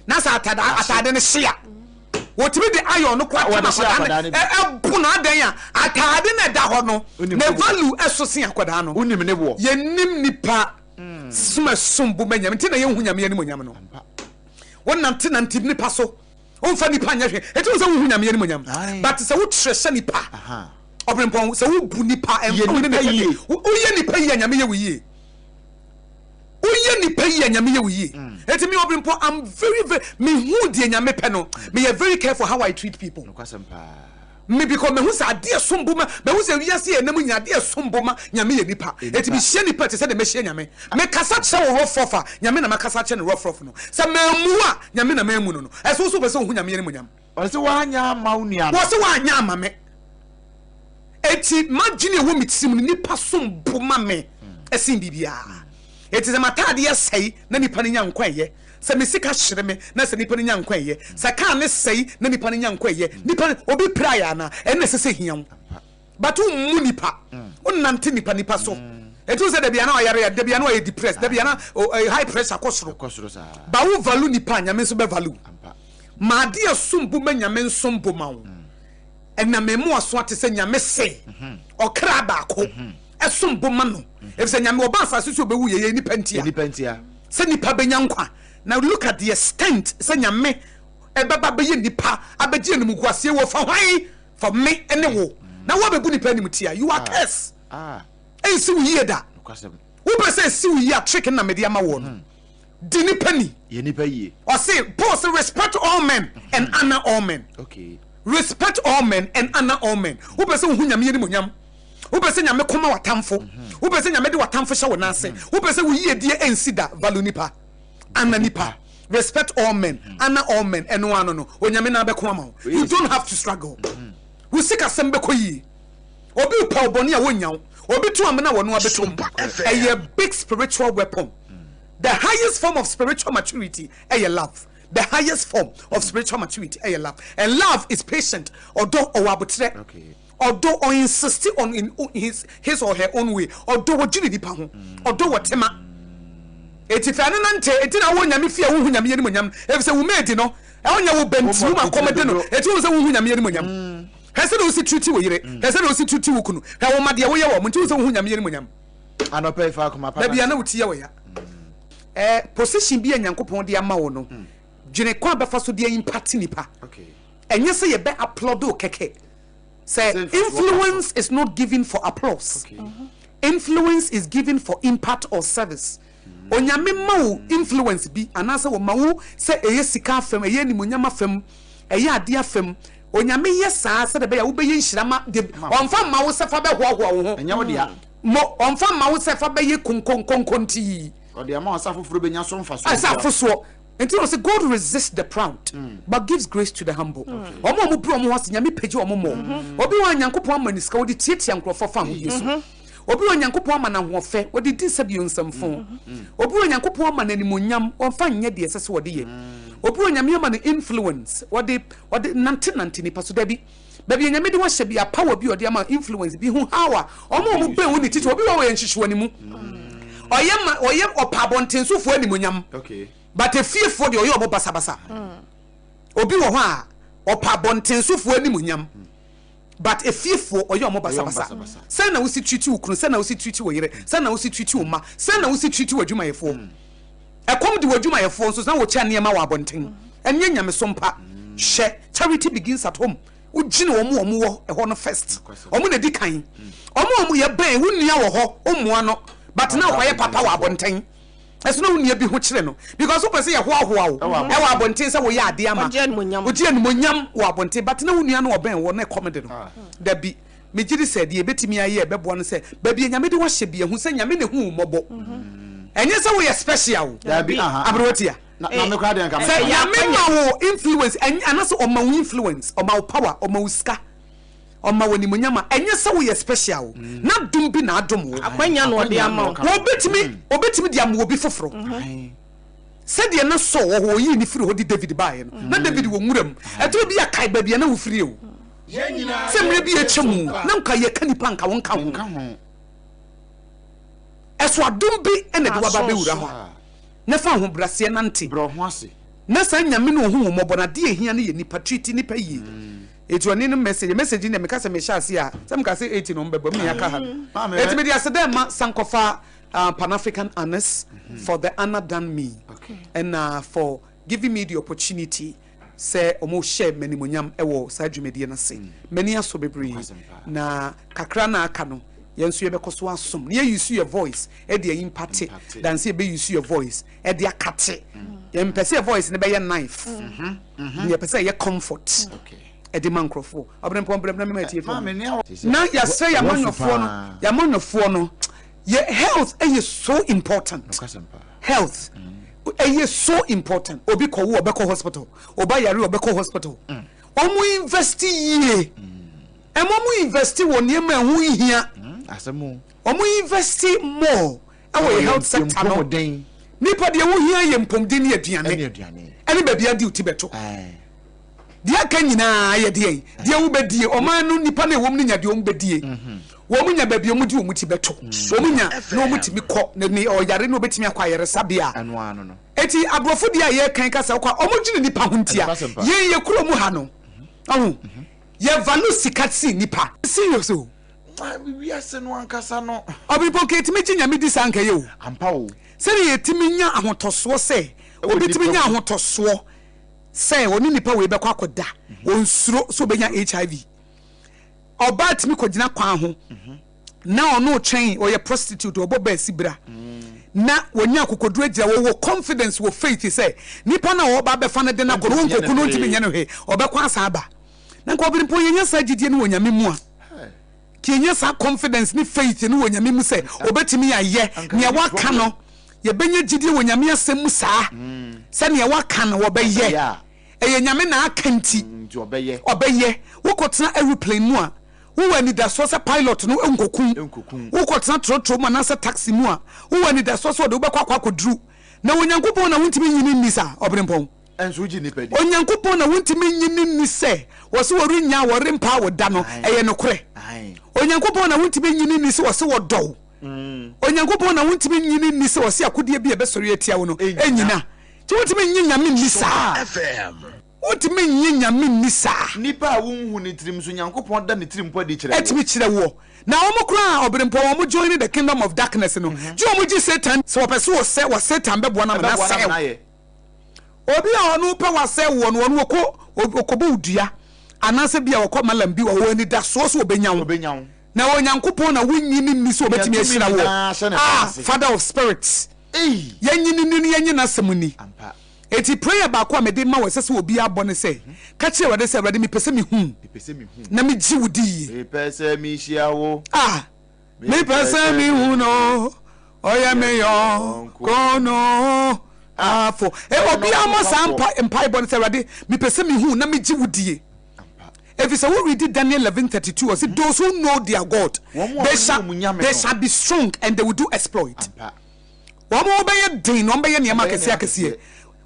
na sa atade ne hia wo tibi de iron no kwa akoda ebu na adan ya atade na da ho no ne value eso se akoda no unim ne bo ye nim nipa suma sumbu manyam enti na ye hu nyame ani monyam no wonante nante nipa so onfa nipa nyahwe eti wo se wo hu nyame ani monyam but se wo trese nipa obrempon se wo bu nipa enko ne nipa yi uye nipa yi nyame ye wiye uye nipa yi nyame ye wiye eti me obrempon I'm very me hu de nyame pe no me are very careful how I treat people me because me hu sa de somboma me hu se wiase ye nam nya de somboma nyame ye nipa eti bi hye nipa te se de me hye nyame me kasa che wo rofofa nyame na makasa che ne rofof no se me mu a nyame na me mu no eso so be se hu nyame ye ni monyam ɔse wanya maunua wo se wanya ama me eti magine wo mitim nipa som boma me esin bibia eti ze matade yesai na nipa nya nkwaye se mesika hyere me na se nipa nya nkwaye se ka ne sei na nipa nya nkwaye nipa obi prayer na ene se hiam but mu nipa unnante nipa so eti se de bia na oyare de bia na oy depressed de bia na high pressure kosoro sa ba wo value nipa nya me so be value ma de asumbu ma nya me nsumbu ma wo ena memu aso ate se nya me se okra ba ko esumbu ma no if se nya me oba asase so obewu ye nipa ntia se nipa benya nkwa. Now look at the extent se nya me ebaba be ye nipa abeje enum kwase wo fa hwan for me ene wo na wo bebu nipa nim tia you are curse ensi wo ye da wo be say si wo ye a trick na media ma wo no di nipa ni ye nipa ye or say Paul say respect all men and honor all men. Okay, Respect all men and honor all men. Wo be say wo hunyam ye ni monyam. Wo be say nyame koma watamfo. Wo be say nyame de watamfo hye wo na ase. Wo be say wo yie die ensi da value nipa. Honor nipa. Respect all men, honor all men, and no one no. Onyame na be koma. You don't have to struggle. We seek asembe koyi. Obi pa oboni a wonyaw. Obi to amena wo no abetom. A big spiritual weapon. The highest form of spiritual maturity is love. The highest form of spiritual maturity is love. And love is patient. Although although or insist on in his or her own way. Although what you need although what tema. If I don't know when you fear who you mean, if say we made no, I want you bent to my commodino. It was a woman you mean. Has it also treaty with it? Has it also treaty with you? How much you are when you say who you mean? I don't pay for my maybe I know what you are. Position be a Yankopon de Amaono. Jene kwa befa so de impact nipa. Okay. And you say you be applaud keke. Say influence is not given for applause. Okay. Influence is given for impact or service. Onyame mawo influence bi anase wo mawo say eye sika afem eye ni monyama afem eye ade afem onyame yesa se de be ya wo be yinhirama de onfa mawo se fa be hoahoa wo ho enya wo dia mo onfa mawo se fa be ye konkonkonkonti o de ma asafo furo benya so mfa so asafo so until say God resists the proud but gives grace to the humble. Omo mo bro mo wase nyame page omo mo obi wa nyankopon amaniska wo de tietia nkrofo fa ho Yesu obi wa nyankopon amana hofe wo de di sabio nsamfo obi wa nyankopon amana nimonyam onfa nye de sese wo de ye obi wa nyame amana influence wo de nante ni paso da bi baby nyame de wo hye bia power bi ode ama influence bi hu hawa omo mo be wo ni titi obi wa ye nhihwe ni mu oye opabontenso animonyam. Okay. But a fearful de oye obo basabasa obi wo ho a opabontenso animonyam. But a fearful oye omo basabasa say na wo si treat wo kunu say na wo si treat wo yere say na wo si treat wo ma say na wo si treat wo adwumayefo ekom de adwumayefo so na wo kya niam wa abonten enye nyame sompa hye charity begins at home ugine omo wo e ho no first omo na di kan omo ye ban wo nua wo ho omoa no but now why papa wa abonten eso no nua bi ho kire no because wo pese ye ho ahoa wo e wa abonten se wo ye ade ama oje animonyam wo abonten but na wo nua no oben wo na comedy no da bi mejiri said ye betimi aye bebo no se ba bi nyame de wo hye bi hu se nyame ne hu mobo enye se wo ye special da bi abrotia na me kwa de nka se nyame ma wo influence anase o ma wo influence o ma wo power o ma wo ska o ma wo nimonyama enye se wo ye special na dum bi na adom wo akwanya no de ama obetimi de am wo bi foforo se de na so wo ho yi ni firi ho di David bae no na David wo nwuram eto bi akai ba bia na wo firi o se mre bi echemu na nka ye kanipa nka won ka ho eso adum bi ene de waba be wura ho na fa ho brase nante bro ho ase na sa nyame no ho mo bona de ehia ne ye nipa treat nipa yi etu ani no message ne me kasa me sha ase a sam kasa 80 no mbebo me yaka ha etu me dia sedem ma sankofa Pan African honors for the honor done me and for giving me the opportunity say omo share many monyam ewo sa dwumedie na se many aso bebre na kakra na aka no yenso ye bekoso asom ye use your voice e de impact dan say be use your voice e de akate ye mpese your voice ne be ye knife ye pese ye comfort e de mancrofo obren problem na me matie fo na ya say ya manofo no your health is so important. Health is so important. Obi ko wo obeko hospital. Oba yare obeko hospital. omu invest ye emomu invest wo niema hu hia asemu omu invest more awo health sector no nipa de wo hia ye mpomden ne aduane ene ba bia di uti beto dia ka nyina ye de dia wo bedie oman no nipa na wo mu nya de wo mu bedie wo mu nya ba bia mu di wo mu ti beto wo mu nya na wo mu ti mi kɔ ne oyare no betimi akwa yere sabia eno ano no eti abrofo dia ye kan kasa kwa omo gine nipa ho ntia ye kuro mu ha no ye value sikatsi nipa serious o we ase no ankasa no obipo ke timi ginya mi di sanka ye o ampa o se ye timi nya ahotoso se obi timi nya ahotoso se oni nipa we be kwa koda onsuro so be nya HIV oba timi ko gina kwa ho na ono twen o ye prostitute obo ba sibra na wonya kokoduru agira wo confidence wo faith say nipa na wo ba be fa na de na ko won kokunu ntimi nya no he obekwa asa aba na ko bi mpo yenya sa gidie no wonyame mu a kienya sa confidence ni faith no wonyame mu say obetimi aye ne waka no ye benya gidie wonyame asem mu saa se ne waka no wo be ye eye nyame na akanti obeye wo kotena aeroplane mu a wo wani da so se pilot no enkokun wo kotena trotro ma na se taxi mu a wo wani da so so de wo be kwakwa kodru na wonyankopon na wontimi nyini nisa obrempon enso gi ni pedi onyankopon na wontimi nyini ni se wo se wori nya wori mpa wo da no eye no kore onyankopon na wontimi nyini ni se wo se wo do onyankopon na wontimi nyini ni se wo se akodie bi e be sori atia wo no enyina ti wontimi nyinya mi nisa FM otimi nyinya mi nisa nipa wonhu ni tirim so nyankopon da ni tirim po di kire etimi kire wo na omo kura obrempo omo join the kingdom of darkness no ji omo ji Satan so person wo Satan be bo na na se obi a onu pe wa se wo no onu okobo udua anase bia wo malam bi wo ani da so so obenyawo na onyankopon na wonyini ni so obetimi asira wo father of spirits yanyini ni yanyina semuni ampa eti prayer ba kwa mede ma wese se obi abone se ka kire wade se wade mi pese mi hu na mi ji wudi mi pese mi shiawo mi pese mi hu no oya me yo kono afo obi amo sampa empai bone se wade mi pese mi hu na mi ji wudi if you say we read Daniel 11:32 or say those who know their God they shall be strong and they will do exploit wamo obeye din no obeye niam akese akese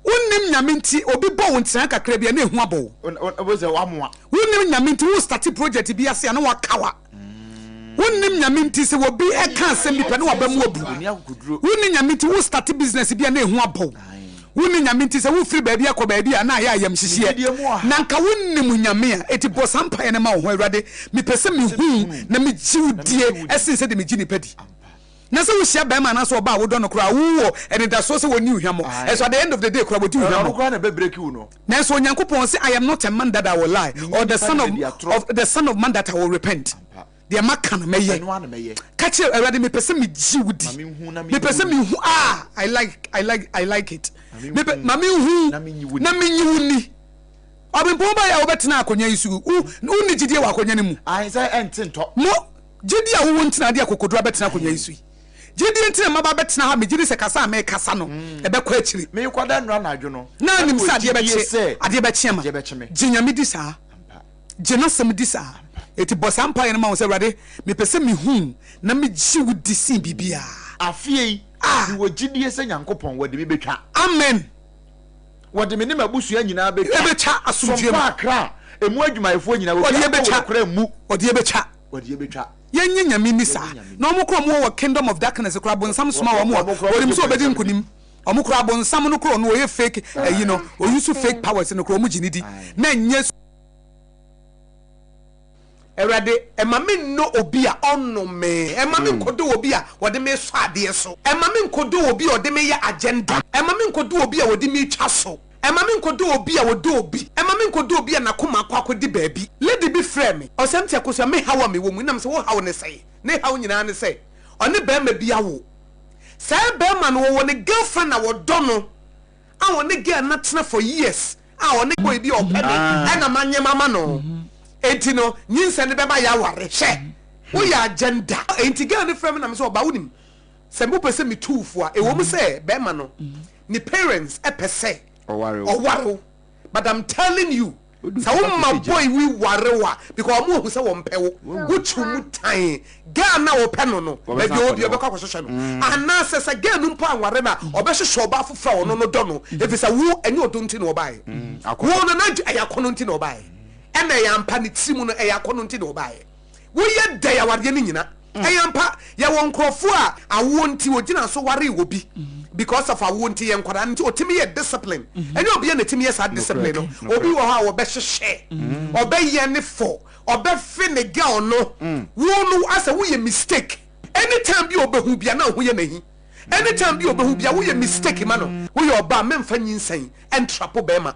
unnim nyaminti obi bo wontra kakra bia na ehu abo oboze wamoa unnim nyaminti wo start project bi ase na wakawa unnim nyaminti se wo bi e kan se mi pe na wabamu obu unnim nyaminti wo start business bia na ehu abo unnim nyaminti se wo free ba bia ko ba bia na ya yam hihie na nka unnim nyame a eti bo sampa ene ma wo awurade mi pese mi hu na mi jiwdie esen se de mi gini padi na so hia ba ma na so ba wo do no kra wo ene da so wo ni hwamo so at the end of the day kra wo di hwamo kra na be break you no na so onyankopon say I am not a man that I will lie or the son of man that I will repent the makana meye catch already me pese me jiwudi me pese me hu I like it me mami hu na me nyiwuni obimpo ba ya obetena akonya isu uni gidie wa akonya ne mu say entento mo gidie a wo ntina de akokodu abetena akonya isu gidie ntina maba betena ha me gidi se kasa me kasa no ebe kwa akiri me kwada nra na adwo no na nim sa ade be che ma ginya me di sa gina sem di sa eti bosampa ye na ma wo se wrade me pese me hu na me jiwu di sin bibia afie wo gidie se nyankopon wode me betwa amen wode me ne mabusu nyina betwa asomdwe ma akra emu adwumayefo nyina wo betwa mu wode betwa yenye nyame ni sa na omukro mo wo kingdom of darkness kra bonsam soma wo mo orim so obedi nkunim omukro bonsam no kro no wo ye fake you know o use fake powers no kro mo ginidi na nye erade emame no obi a onome emame nkodo obi a wode me so ade so emame nkodo obi a wode me ya agenda emame nkodo obi a wode me twa so emame nkodo obi a wode obi emame nkodo obi a nakoma akwakodi baabi lady be frame osemti Akosua me hawa me wo mu nam se wo hawo ne sei ne hawo nyina ne sei one be ma bia wo say be ma no wo ne girlfriend na wo do no a wo ne girl na tena for years a wo ne boy bi opede na manye mama no enti no nyinse ne beba ya ware hye wo ya agenda enti girl ne frame nam se oba wonim se mo pese me tuufo a e wo mu se be ma no ni parents epese Owaro. But I'm telling you, sa wo ma boy wi warewa because omo hu se wo mpewo wo chumu tan ga na wo pe no ba bi obi obekwa kwahwehwe no ana se ga nu mpo anware na obehwehwe oba afofra wo no do no efisa wo enye odonti na obae wo no na ayakono nti na obae ena yampa ne timu no ayakono nti na obae wo ye da ya ware ni nyina ayampa ya won krofo a awo nti ogina so ware obi because of awo nti ye nkwara nti otimi ye discipline ene obi ye natimi ye sa discipline no obi wo ha wo be hwehwe obe ye ne fo obe fe ne girl no wo no asa wo ye mistake anytime bi obehu bia na ho ye nahi anytime bi obehu bia wo ye mistake ma no wo ye oba memfa nyinsan entrapo bema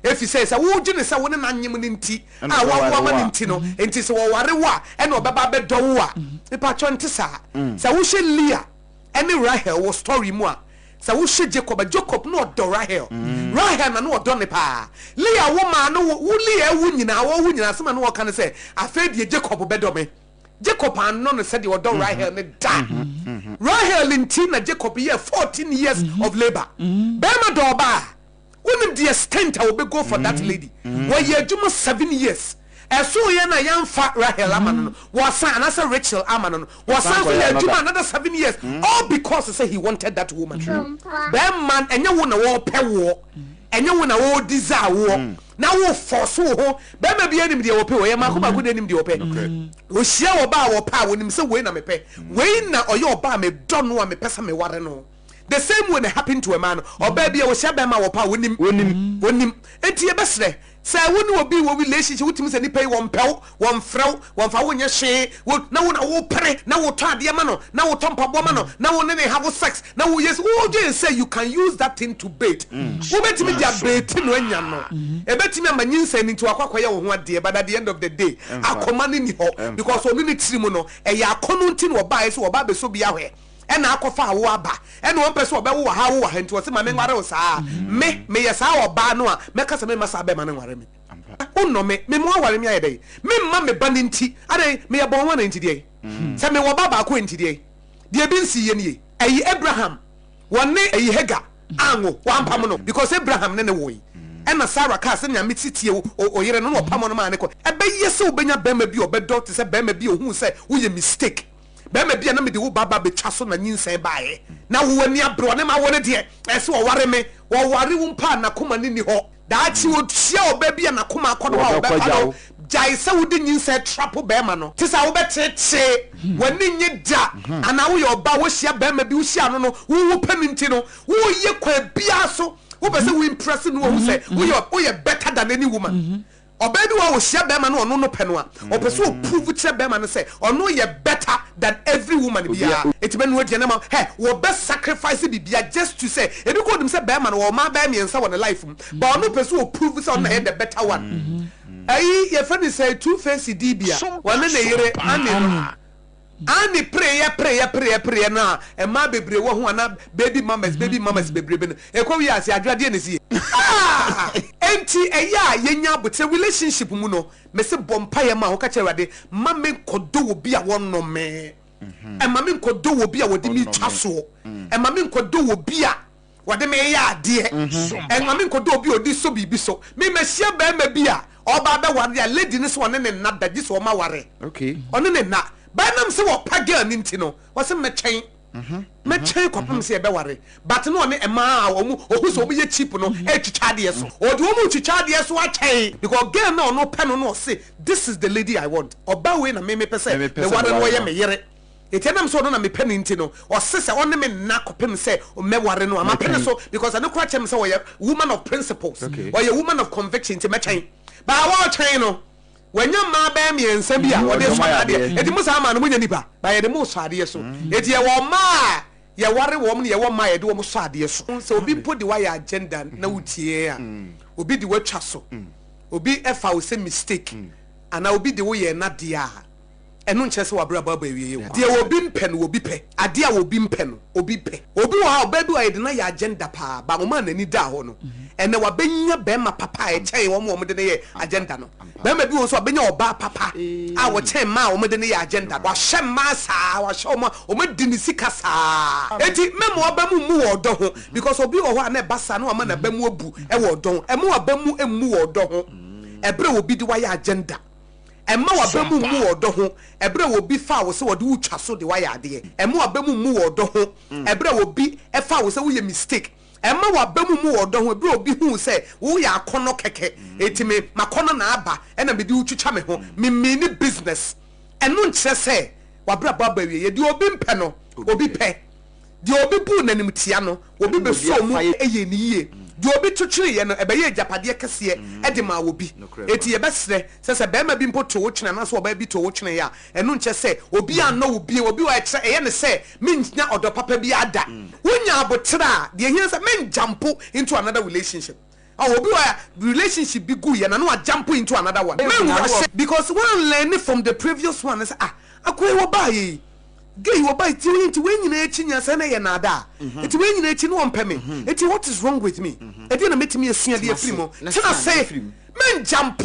if you say wo gine se wo ne nanyem ne nti a wo ma ne nti no enti se wo ware wa ene obeba be do wo a ipa chonti sa se wo hye Leah ene Rahel wo story mu a se wo hye Jacob no do Rahel Rahel na no do ne pa Leah wo ma no wo Leah wo nyina se ma no wo kan se afedie Jacob be do me Jacob anno no said you do Rahel ne da Rahel nti na Jacob ye 14 years of labor bema do ba wouldn't the extent I will be go for that lady. Why ye juma 7 years? As so ye na yamfa Rahel Amanon was son as a Rachel Amanon was son for ye juma another 7 years. All because he say he wanted that woman. Bam man and you wanna war pe war and you wanna war desire war. Now wo force ho bam be enim de ope we makoma good enim de ope. We share oba wo pa wonim say we na me pe. We na oyo oba me don no me pesa me ware no. The same when it happened to a man or baby I was share ma wopa wonim enti e besre say woni obi wo relationship wutimi say ni pay won pew won frew won fa wonya hwe na wo na wo pere na wo to ade ma no na wo tompa bo ma no na wo ne have sex na wo yes wo just say you can use that thing to bait wo betimi dia bait no anya no e betimi amanyinsa ni to akwakoye wo ho ade but at the end of the day akoma ni ho because oni ni tirimu no e ya akono nti no ba so ba be so bia hwe ena akofa awo aba ena won pese obewo ha wo ha nti o se ma me nware wo saa me yesa oba no a me kasa me masa be ma ne nware me unno me mo aware me ayedai me mma me ba ne nti ade me ye bon wana nti de se me wo baba ko nti de bi nsi ye ne ayi Abraham wonne ayi Hagar anwo wampam no because Abraham ne wo yi ena Sarah ka se nya metitie o yere no opam no ma ne ko ebe yese obenya bema bi obedo te se bema bi ohun se wo ye mistake bema bia na me de wo baba be twaso na nyinsan baaye na wo ani abro ne ma wo ne de ese wo ware me wo ware wo mpa na koma ni ni ho da chi wo tia oba bia na koma akodo wa oba pa jai se wo de nyinsan trapo bema no te sa wo betete wani nye da ana wo ye oba wo hia bema bi wo hia no no wo paninti no wo ye kwa bia so wo be se wo impress no wo say wo ye better than any woman obedu wa hia bema no ono no pe no a opese o prove che bema no say ono ye better than every woman bia etibe no de na ma he wo be sacrifice bibia just to say edu ko dum say bema no wo ma ba miensa won life but ono pese o prove say ono ye the better one ayi ye friend say two face dibia wona na yire ani prayer na e ma bebre wo ho ana baby mamas bebre be no e ko wi ase adwade ne sie enti eya yenya bote relationship mu no me se bompa ye ma ho ka cherade ma me kodo wo bia wonno me e ma me kodo wo bia wodi mi twaso e ma me kodo wo bia wode me ya ade e ma me kodo obi odi so bibi so me hia ba ma bia oba be ware lady ne so one ne na da gi so ma ware okay one ne na ba nam se wo paga ni ntino wo se metwen metwen kopem se be ware but no ne ema omu ohu so obi ye cheap no e twitwa de so o de omu twitwa de so atwen because girl na no pen no say this is the lady I want oba we na me pese the ware no ye me yere etenam so no na me pen ntino o se on me na kopem se me ware no ama pen so because I no kwa chem se wo ye woman of principles or ye woman of conviction te metwen ba wa twen no wanya ma ba miensa bia wo de so ade edi musa ma no munya nipa ba ye de mu so ade so edi ye wo ma ye ware wo mu ye wo ma ye de wo mu so ade so obi po di wa ya agenda na wutie a obi di watwa so obi efa wo se mistake ana obi di wo ye na dia enu nche se wa bra ba wiye wo de obi mpe no obi pe ade a obi mpe no obi pe obi wo ha oba bi wa ye de na ya agenda pa ba mo ma na ni da ho no ene wa benya bema papa e chei wo mo de ne ye agenda no bema bi wo so benya oba papa a wo chei ma wo de ne ye agenda wa hye ma sa wa hye o ma di ni sika sa enti memo oba mu wo do ho because obi wo ho na basa no ma na ba mu obu e wo do ho e mo oba mu emu wo do ho ebre obi di waya agenda emma wabemu mu odo ho ebre obi fa wo se wo de utwa so de waya ade emma wabemu mu odo ho ebre obi e fa wo se wo ye mistake emma wabemu mu odo ho ebre obi hu se wo ya akono keke etime makono na aba e na me de utwa me ho me ni business enu nkyere se wabra baba wie ye de obi mpe no obi pe de obi bu nanim tia no obi be so mu eye ni ye de obi twetwere ye no ebeye japade kese e de ma obi eti ye besre se be ma bi mpoto wo twene na so oba bi to wo twene ya enu nche se obi anno obi wa ekye eye ne se mennya odo papa bi ada wonya abotira de ehia se men jump into another relationship obi wa relationship be good ye na no jump into another one because one learn from the previous one is akwai wo bae gay wo bae ti we nyina echi nya se na ye na ada eti we nyina echi no ompeme eti what is wrong with me eti na metimi esua de afiri mo tena say men jump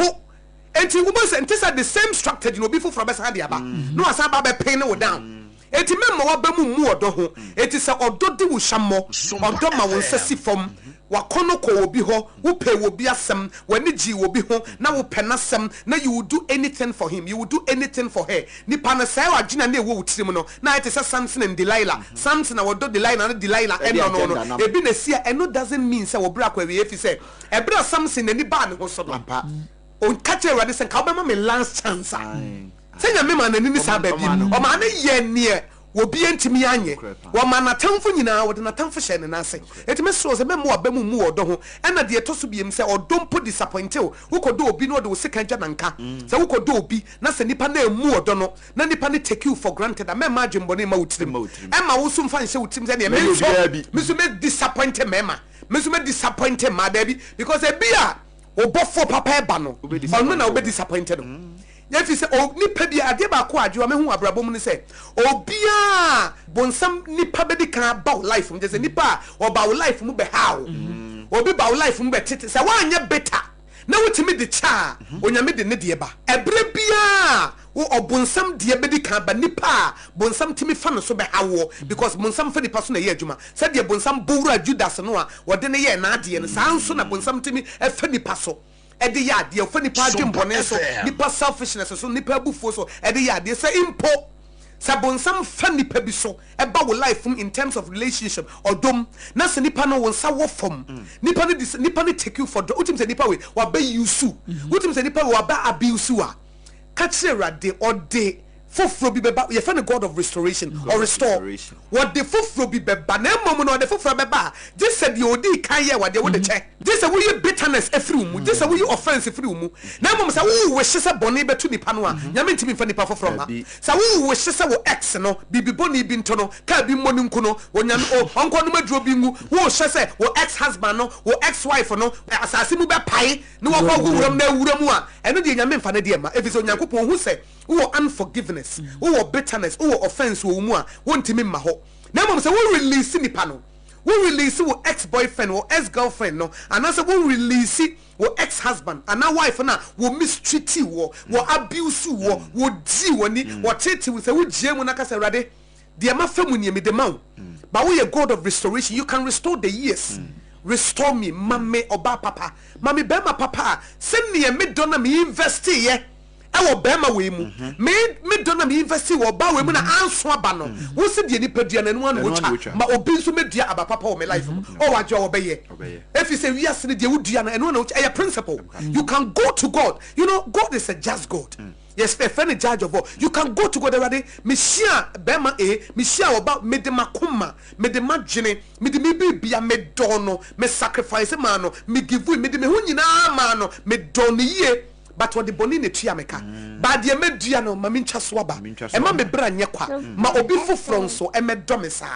eti wo say ntesa the same structure no be for besa de aba no asa ba be pin no down eti men ma wa ba mu odo ho eti se odo de wo hwammo odo ma wo nsasi fom wakono ko obi ho wo pe obi asem wani ji obi ho na wo pe na sem na you will do anything for him, you will do anything for her ni pa na sai wa gina na ewo wutirim no na it is Samson and Delilah Samson na wodo Delilah and Delilah no ebi na sia eno doesn't mean say wo bra kwa we efi say e bra Samson na ni ba ne ho so papa on catch you ready say ka be ma me last chance say nya me ma na ni sa ba bi o ma na ye ne obi entimi anye wo ma na tamfo nyina wo de na tamfo hye ne nase etime so se memo abamu mu odo ho ena de etoso biem se odompo disappointed wo kodo obi no de wo sekanja nanka se wo kodo obi na se nipa na emu odo no na nipa ne take you for granted am ma adwembo ne ma wutirim ema wo so mfa nhye wutirim se ne me so me disappointed mema me so me disappointed ma da bi because e bia obofo papa eba no ono na obe disappointed no yefi se o nipa bia ade ba ko adwo me hu abrabom ni se obia bonsam nipa be di kan ba life mu je se nipa o ba life mu be how obi ba life mu be tete se wa anya better na wutimi di cha onyame de ne de ba ebre bia wo obonsam de be di kan ba nipa bonsam timi fa no so be hawo because bonsam fa nipa so na ye adwuma se de bonsam bowura Judas no a wo de ne ye na ade ne san so na bonsam timi e fa nipa so ede ya de o fa nipa adwembone so nipa selfishness so nipa abufuo so ede ya de say impo sabonsam fa nipa bi so eba wo life in terms of relationship odom na se nipa no wonsa wo fom nipa ne take you for utim se nipa we wa ba yusu utim se nipa we wa ba abuse a ka kire de ode foforo bi beba ye fa ne God of restoration or restore what the foforo bi beba na mom no the foforo beba just said the odi kan ye what they would check just say we bitterness efiri mu just say we offense efiri mu na mom say we wish say boni betu nipa no a nyame ntimi fa nipa foforo ma say we wish say wo ex no bibi boni bi nto no ka bi mmoni nku no wonyame onko no maduro bi ngu wo hye say wo ex husband no wo ex wife no asase mu be pai no wo kwa wuram na wuram a eno de nyame mfa na de ma efisi onyankopon hu say wo unforgiveness wo bitterness wo offense wo mu a wontimi ma ho na mom say wo release nipa no wo release wo ex boyfriend wo ex girlfriend no and say wo release wo ex husband and wife na wo mistreat wo abuse wo di woni wo tete wo say wo gie mu na ka say rade de ma famu ni me de ma but we a God of restoration, you can restore the years. Restore me, mame oba papa, mame bema papa, send me a mid-donna me invest ye. I will bear my way. Me don't me invest or bow women and answer banner. Who said the Nipedian and one which my obese media about papa or my life? Oh, I job obey. If you say yes, the Udiana and one which a principle, you can go to God. You know, God is a just God. Yes, a friendly judge of all. You can go to God already. Mishia Bema Mishia about Medemakuma, Medemagine, Medemi be a medono, me sacrifice a mano, me give we Medemehunina mano, Medoni. But what the bonine triameka, but the mediano, Mamincha swaba, and Mamma Branyaqua, ma obifu fronso, and medomesa,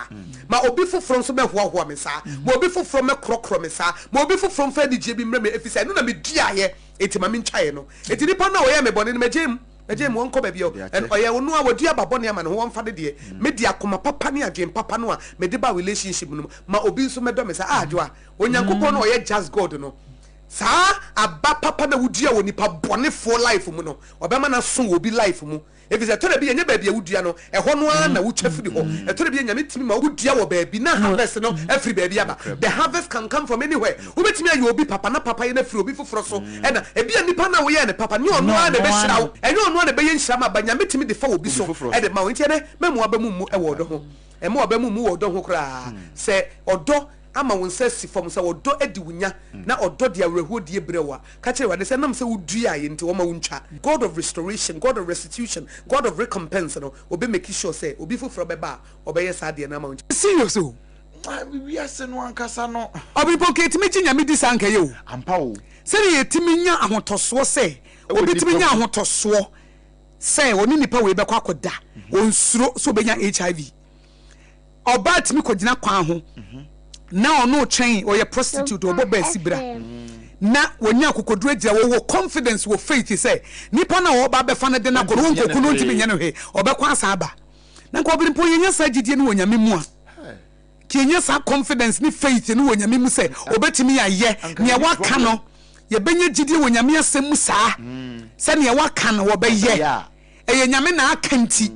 ma obifu fronso me huamesa, mobifu from a crocromesa, mobifu from Freddy Jimmy Remy, if he said, no, me dia, it's Maminchano, it didn't know I am a bonnet, my Jim. Jim won't come bio, and I will know our dear Baboniam and one father dear, media come papa near Jim Papa Noa, Mediba relationship, ma obisu medomesa, Adwa, when Yankupono, just God, no. sa aba papa na wudua wo nipa bone for life mu no obema na so obi life mu if is a tore bi enye ba bia wudua no eho no a na wutwa firi ho e tore bi enya metimi ma wudua wo ba bi na harvest no every ba bi aba the harvest can come from anywhere wobetimi ayo obi papa na papa ye na firi obi foforo so e na e bia nipa na wo ye ne papa ne ono a na be hira wo enye ono a na be ye nhira ma ba nya metimi de fa obi so e de ma wo ntie ne memu abamu mu e wo do ho e ma abamu mu wo do ho kra se odo ama won se si fom se odo edi wunya na odo de awreho die brewa ka kire wade se nam se wudua ye nti wo ma wuntwa God of restoration, God of restitution, God of recompense no obi make sure say obi foforo beba obeye sa de na ma wuntwa serious o we are se no ankasa no obi pocket me chinya me disanka ye o ampa o se ye timi nya ahotoso se obi timi nya ahotoso se oni nipa we be kwa akoda onsuro so be nya HIV oba timi kogina kwan ho na ono train or your prostitute or boba sibra na wonya kokodru agira wo confidence wo faith say nipa na wo ba be fa na de na koro nkoku no ntimi nya no he obekwa asa aba na nko obiri po yenya sa gidie no wonya memu a kienya sa confidence ni faith no wonya memu say obetimi ya ye ne waka no ye benya gidie wonya me asem saa se ne waka no wo be ye eye nyame na akanti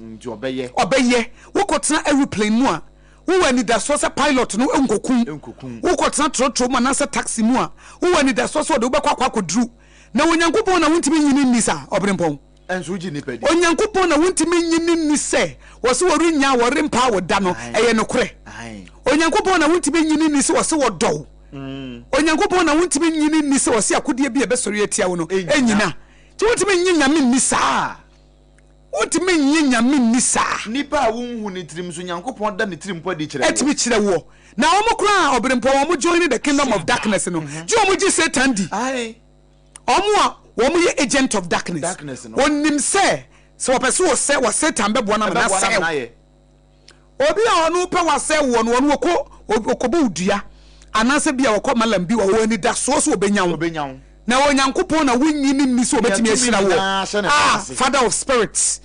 obeye wo kotena aeroplane mu a wo wani da so se pilot no enkokun wo kotena trotro ma na se taxi mu a wo wani da so so de wo bekwa kwakodru na onyankopon na wontimi nyini ni sa obrempon enso gi nipa di onyankopon na wontimi nyini ni se wo se wo runya wo rempa wo da no eye no kore onyankopon na wontimi nyini ni se wo se wo do onyankopon na wontimi nyini ni se wo se akodie bi e besori atia wo no enyina ti wontimi nyinya me ni sa wotimi nyinya me ni sa nipa wonhu ni tirim so nyankopon da ni tirim po di kire etimi kire wo na omo kra obrempo omo join the kingdom of darkness no ji omo ji Satan di omo a omo ye agent of darkness onim se wo pese wo se wo Satan bebo na na sa obi a onu pe wa se wo no onu okobo udua anase bia wo ko malam bi wo ani da so so obenyan na onyankopon na wonyini ni so obetimi ahira wo father of spirits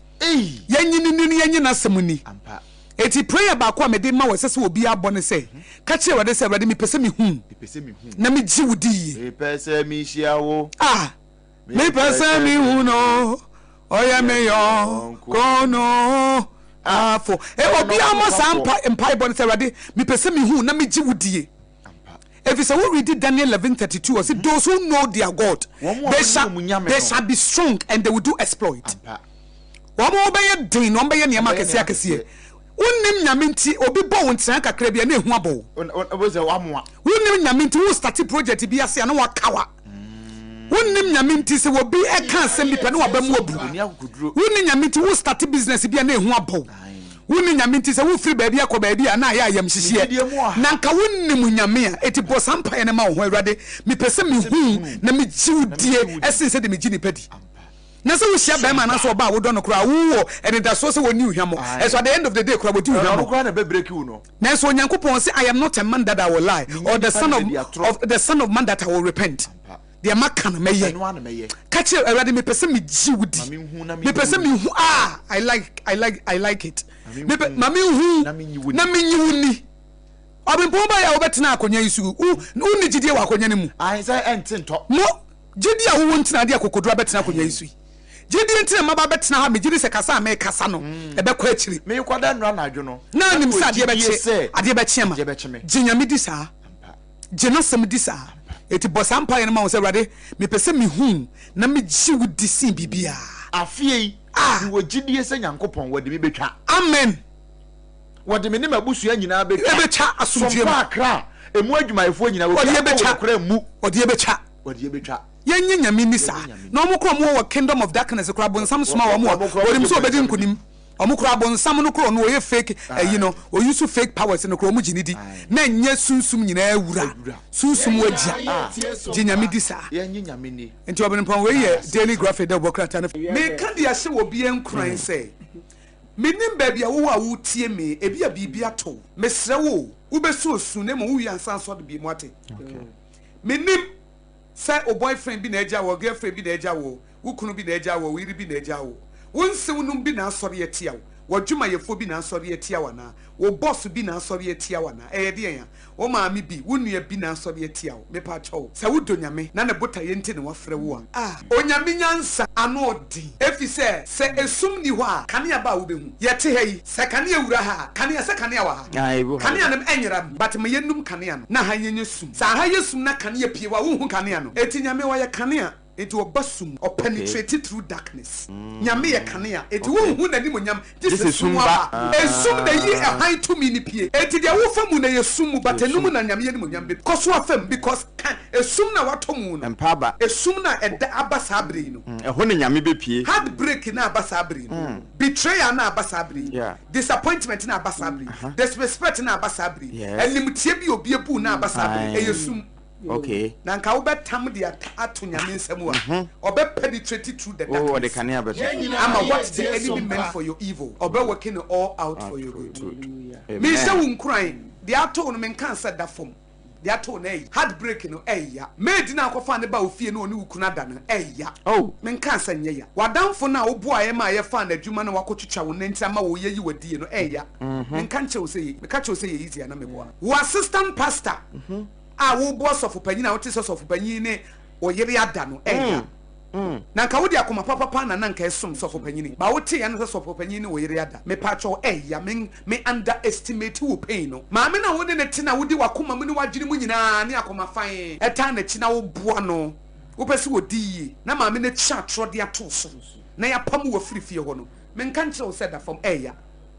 yanyini na semuni eti prayer ba ko amede ma wese obi abone se ka kire wade se wade mi pese mi hu na mi ji wudi mi pese mi hia wo mi pese mi hu no oya me yo kono afo obi amo sampa empai bone se wade mi pese mi hu na mi ji wudi if you say we read Daniel 11:32 or say those who know their God they shall be strong and they will do exploit wamo be din no be niam akese akese wonnim nyaminti obi bo wontra kakra bia na ehu abo wonnim nyaminti wo start project bia se na wakawa wonnim nyaminti se obi e kan asem bi pe na wabamu obu wonnim nyaminti wo start business bia na ehu abo woni nyaminti se wo free baby akọ baby a na ya ayam hihie na nka wonnim nyame a eti bo sampa ene ma ho awrade me pese me hu na me jiwdie esense de me gini padi na se wo hia ba ma na so ba wo do no kra wo ene da so se woni hwamo so at the end of the day kra bo di hwamo kra na be break you no na so onyankopon say I am not a man that I will lie or the son of man that I will repent the makan meye catch already me pese me jiwdi me pese me hu I like it me mami hu na me nyiwuni obimpo ba ya obetena akonya isu uni jidie wa akonya ne mu say entento mo jidie a wo ntina de akokodura betena akonya isu jidie ntina maba betena ha me jidie se kasa me kasa no e be kwa akiri me kwada nra na adwo na nim sa ade be che ma jinya me di sa jina sam di sa eti bosa mpa ene ma wo se wrade me pese me hu na me jiwdi sin bibia afie wo jidie se nyankopon wode me betwa amen wode me ne mabusu anyina betwa asomdue ma akra emu adwumayefo nyina wo kra mu wode betwa yenye nyame ni sa na omukro mo wo kingdom of darkness kra bonsam soma wo mo wode mso obedi nkunim omukro bonsam no kro no ye fake o use fake powers no kro mu ginidi na nya sunsum nyina awura sunsum wagia ginyame di sa yenye nyame ni enti obenpon we ye daily graphic de bokrata na me ka dia hye wo bia nkran say menim baby a wo a wo tie me ebi a bibia to mesre wo ubesu osu ne mo wo yansan so de bi mo ate menim say o boyfriend bi na eja wo girlfriend bi na eja wo wo kunu bi na eja wo wiri bi na eja wo wonse wonum bi na asori etia wo wodwuma yefo bi na asori etia wana wo boss bi na asori etia wana de yan wo maami bi wo nua bi na asori etia wo me pa cho se wo donyame na ne bota ye nti ne wafrɛ wo a onyame nyansa ano odi efi se esum ni ho a kanea ba wo behu ye te ha yi se kanea wura ha kanea se kanea wa ha kanea nem enyera but me yenum kanea no na ha yenye sum sa ha yesum na kanea pie wa wo hu kanea no eti nyame wa ye kanea eti obasum or penetrated through darkness nyame ye kanea eti wo hu na ni monyam this is sum ba esum na yi high to me ni pie eti dia wo famu na ye sum but enum na nyame ye ni monyam be koso afam because esum na watomu no empaba esum na eda abasabre no eho ne nyame be pie heartbreak na abasabre no betrayal na abasabre disappointment na abasabre disrespect na abasabre enimtie bi obi ebu na abasabre eyesum. Okay. Nanka wo betam de ato nyame nsam wa obe penetrate through the darkness. Oh, the kanea better. Ama what the enemy meant for your evil. Obe working all out for your good. Me say wo nkran de ato no men kan say da fom. De ato na heartbreak no ya. Me di na akofa ne ba ofie no oni wukuna da no ya. Oh, men kan say nye ya. Wadamfo na wo boa ye ma ye fa na adwuma na wakotwitwa wo nanti ama wo ye yi wadie no ya. Men kan che wo say me ka che wo say ye easy na me boa. Wo assistant pastor. Wo boss of panyin na wote source of panyin ne oyere ada no na nka wodi akoma papa na nka esum source of panyin ba wote ya no source of panyin ne oyere ada me pa cho me underestimate wo pain no ma me na wodi ne ti na wodi wakoma mu ne wagire mu nyina ne akoma fan eta na chi na wo boa no wo pese wodi yi na ma me ne cha trode ato so na ya pam wo frifie ho no me nka nche wo said that from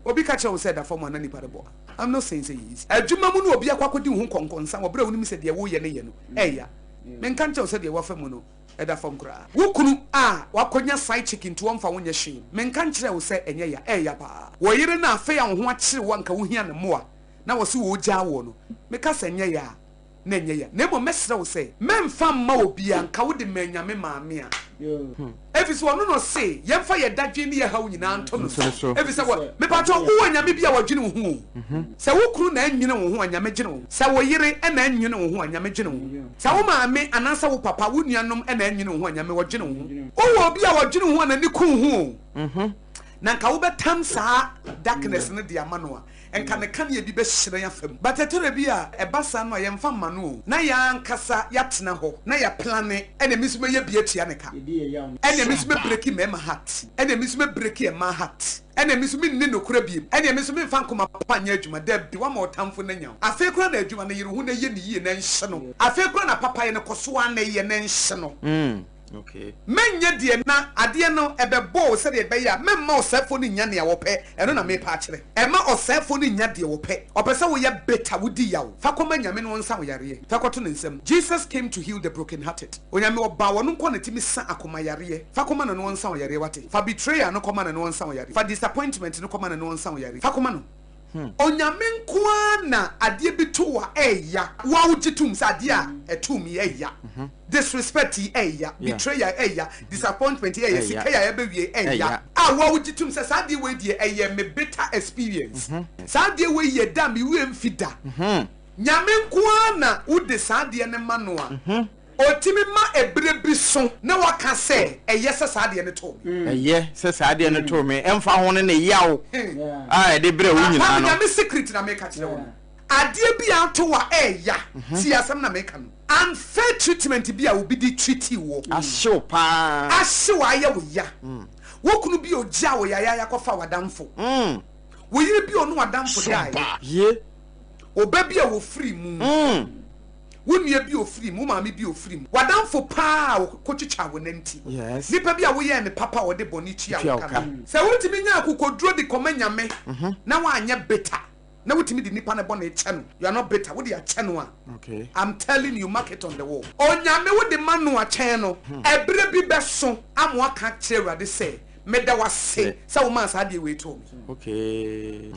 obi ka che wo said that from anani parebo. I'm not saying say easy. Adwuma mu no obi akwakodi hu konkonsa obra woni mi se de wo ye ne ye no men kan che wo se de wo fa mu no eda fam kra wo kunu wakonya side chicken to wonfa wonye hwe men kan kire wo se enye ya pa wo yire na afa ya ho akire wo nka wo hia ne mo a na wo se wo gya wo no me ka se enye ya na enye ya na mo mesre wo se memfa mma obi anka wo de manyame maame a efisi wono no se yemfa ye dadwe ne ye hawo nyina nto no efisi wo me pato wo nyame bia wadwene wo hu se wo kru na anwene wo hu anyame gene wo se wo yire na anwene wo hu anyame gene wo se wo maame anansa wo papa wo nuanom na anwene wo hu anyame wagene wo hu wo bia wadwene wo na ne ku hu na nka wo betam saa darkness ne dia manoa enka ne kan ye bi be hyire ya fam but etere bi a ebasa no ye mfa mano na ya nkasa ya tena ho na ya plane ene misuma ye bi atia ne ka ene misuma breaki mema hat ene misuma breaki e ma hat ene misuma nne nokura bi ene misuma mfa nkoma papa nya adwuma da bi wa ma otamfo na nya afi kura na adwuma na yire hu na ye ne yie na nhye no afi kura na papa ye ne koso na ye na nhye no okay menye de na ade no ebebo se de be ya memma osefo ni nya ne ya wo pe eno na me pa kire ema osefo ni nya de wo pe opese wo ye beta wudi ya wo fa koma nyame no nsa wo yare fa koto ne nsam Jesus came to heal the broken hearted onyame oba wo no nko na timi sa akoma yare fa koma no nsa wo yare wate fa betrayal no koma no nsa wo yare fa disappointment no koma no nsa wo yare fa koma no onyame nko na ade bi to wa eya wa wugitum sa ade a etum eya disrespect eya betrayal eya disappointment eya sikaya ebewie eya wa wugitum sa ade we die eya me bitter experience sa ade we ye da me we mfida nyame nko na ude sa ade ne manoa otimi ma ebre bi so na waka se eye se sa de ne to eye se sa de ne to me emfa ho ne yawo de bre wo nyina no na me secret na me ka kire wo ade bi ato wa eya ti asem na me ka no unfair treatment bi a obi di treat wo ahyew pa ahyew aye wo ya wo kunu bi ogya wo ya yakofa wadamfo wo yire bi onu wadamfo dai ye oba bi a wo free mu wonua bi ofiri mu maame bi ofiri mu wadamfo pa kokyicha wo nanti nipa bi a wo ye ne papa wo de boni tua wo kan se wotimi nya akokoduro de komanyame na wa anya beta na wotimi de nipa ne boni che no you are not better wo de a che no a okay I'm telling you mark it on the wall onyame wo de manu a che no ebre bi beso amo aka kire wade se meda wase sa wo man sa de we to okay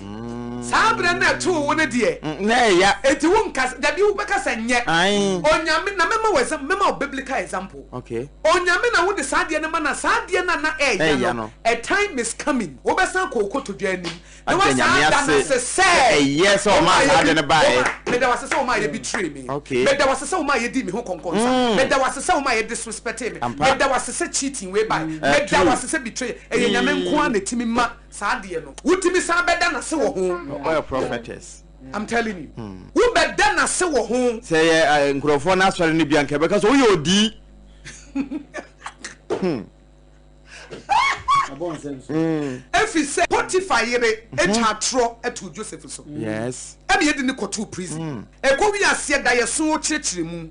sabre na to wo ne de na ya eti wo nka da bi wo beka sanye onyame na mema biblical example okay onyame na wo de sade ne mana sade na ya no a time is coming wo besa ko to dwanim na wa sa da na se yes o ma sade ne bae Meda was say my betray me. Okay. Meda was say my di me ho konkonsa. Meda was say my disrespect me. Meda was say cheating way by. Meda was say betray. E nyame nko na timi ma saa de no. Wutimi sa beda na se wo ho. Oil prophetess. I'm telling you. Who beda na se wo ho. Say nkrofo na asori ni bia nka because we odi. If he say Potiphar yere etwa eto Joseph so. Yes. Ebe yedi ni koto prison. E ko wi ase da ye so chirechire mu.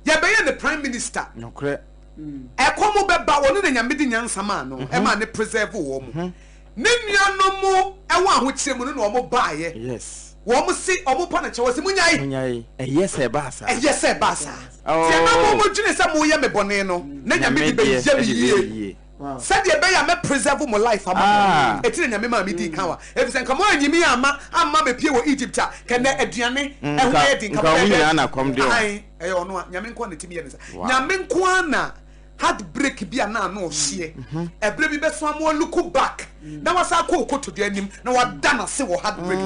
Ye be ye the prime minister. Nokre. E ko mo be ba woni na nyame di nyansa ma no. E ma ne preserve wo mu. Ne nuanom mu e wo ahokyere mu no na wo ba ye. Yes. Wo mu si omo pa na che wo si munyai. Munyai. Yes e ba sa. Yes e ba sa. Ti na mo dwene sa mo ye me bone no. Na nyame di be ye me yie. Said the bay me preserve my life ama etire nyame ma me di kan wa efisen kamo anyimi ama be pie wo Egypt can aduane ehwe ye di kamo nyina na kom de ai ono a nyame nko na timi ye nsa nyame nko na heartbreak bi ana na ohie ebre bi be so am look back na wasa ko to do anim na wada na se wo heartbreak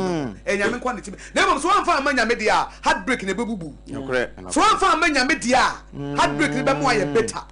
nyame nko na timi na mom so amfa ama nyame dia heartbreak na bebubu so amfa ama nyame dia heartbreak ni be mo aye better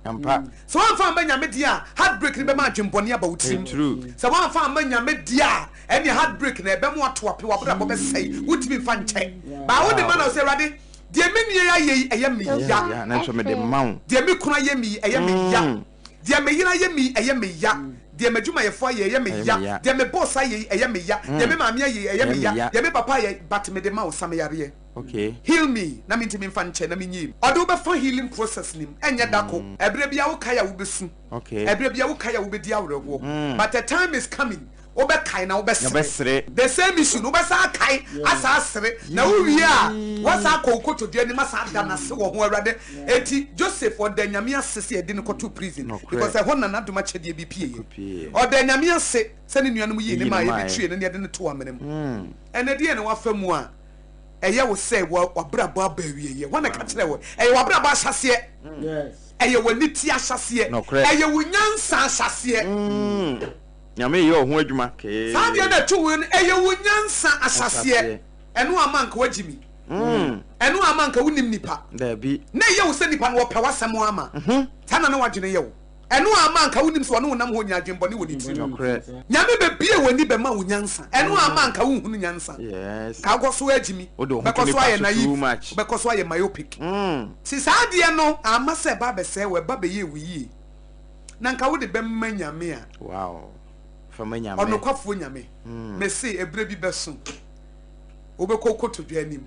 so amfa ama nyame dia heartbreak ni be ma adwembone aba wutim so amfa ama nyame dia any heartbreak na be mo ato ape wa bra be sei wutimi fa nche ba wo de man say rade de me nua ye eye me ya na so me de maw de me kuna ye me eye me ya de me yina ye me eye me ya de me dwuma ye fo ye eye me ya de me boss ye eye me ya de me maame ye eye me ya de me papa ye but me de maw sam yare. Okay. Heal me na me ntimi fa nche na me nyim odo be fa healing process nim enye dako ebre bia wo kaya wo besu okay ebre bia wo kaya wo be dia wo but the time is coming obe kai na obe sere the same issue no be sa kai asa sere na wo wi a wasa kokoto de ni masa da na se wo ho awrade eti Joseph o da nyame asese e di ne koto prison because e ho na nadoma chede bi pie o da nyame ase se ne nuanom yi ne ma ye bitue ne de ne to amenem ene de ne wa famu a eye wo se wo brabo abawie ye wona ka kire wo eye wo brabo asase yes eye wo niti asase eye wo nyansa asase nyame ye ho adwuma ke sadia na tu won eye wo nyansa asase eno amanka wagimi eno amanka wonim nipa da bi na ye wo se nipa no wo pe wasem ama tana na wagene ye wo eno amanka wonim so no nam ho nya adwembone wo nitiri nyame be bie woni be ma wo nyansa eno amanka wo hunu nyansa yes ka goso agimi because why na you because why myopic si sadia no amase ba be se we ba be ye wi na nka wo de be ma nyame a wow fama nyame ono kwafo nyame me se ebre bi beso obekoko to duanim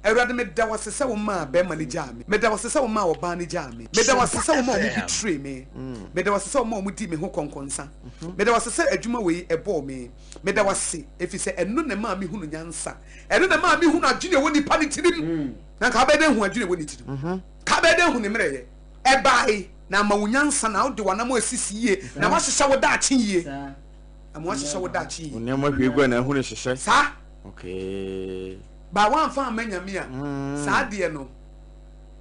Erade me da wasese wo ma be ma ni jame me da wasese wo ma wo ba ni jame me da wasese wo ma wo betray me me da wasese wo ma wo di me ho konkonsa me da wasese adwuma we ebo me da wase efise eno ne ma me hunu nyansa eno ne ma me hunu adwene woni pa ni tirim na ka be den hu adwene woni tirim ka be den hu ne mreye e bai na ma wo nyansa na wo de wana mo asisi ye na wa hyehyɛ wo da akye ye am wa hyehyɛ wo da akye ye ne ma hwe gwa na hu ne hyehyɛ sa okay ba wan fa amanyame a saa de no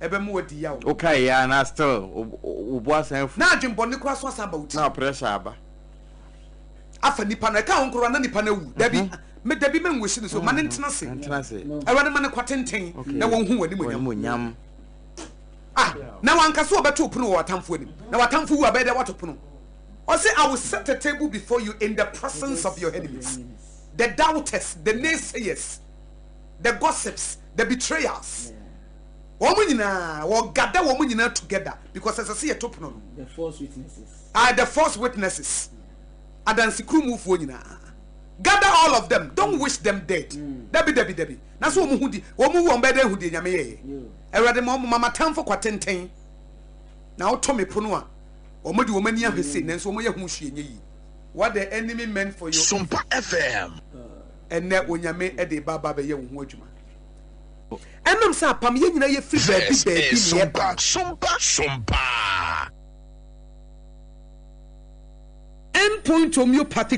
ebe mo wadi ya wo okay ya na still obo asan fu na adwembone kura so asa ba wuti na pressure aba afa nipa na ka honkoro na nipa na wu dabi me dabi me nwehye ne so ma ne ntena se ewa ne ma ne kwatenten na won hu wani monyam na wanka so obeto pono wo watamfo anim na watamfo wu abede wato pono o say I will set a table before you in the presence of your enemies the doubters the naysayers the gossips, the betrayers. Woman gather woman together because as I see a top no. The false witnesses. The false witnesses. Adansi crew move wonyina. Gather all of them. Don't wish them dead. Debi. Na so omu hudi. Omu wo mbede hudi nyame ye. Erade mama tamfo kwatenten. Na otomi pono a. Omo di omani ahwese nanso omo ye hu hwie nye yi. What the enemy meant for you. Sompa FM. Ene onyame e de baba be ye wo hu adwuma enum sa apam ye nyina ye free baby ni e ba Sompa endpoint homeopathic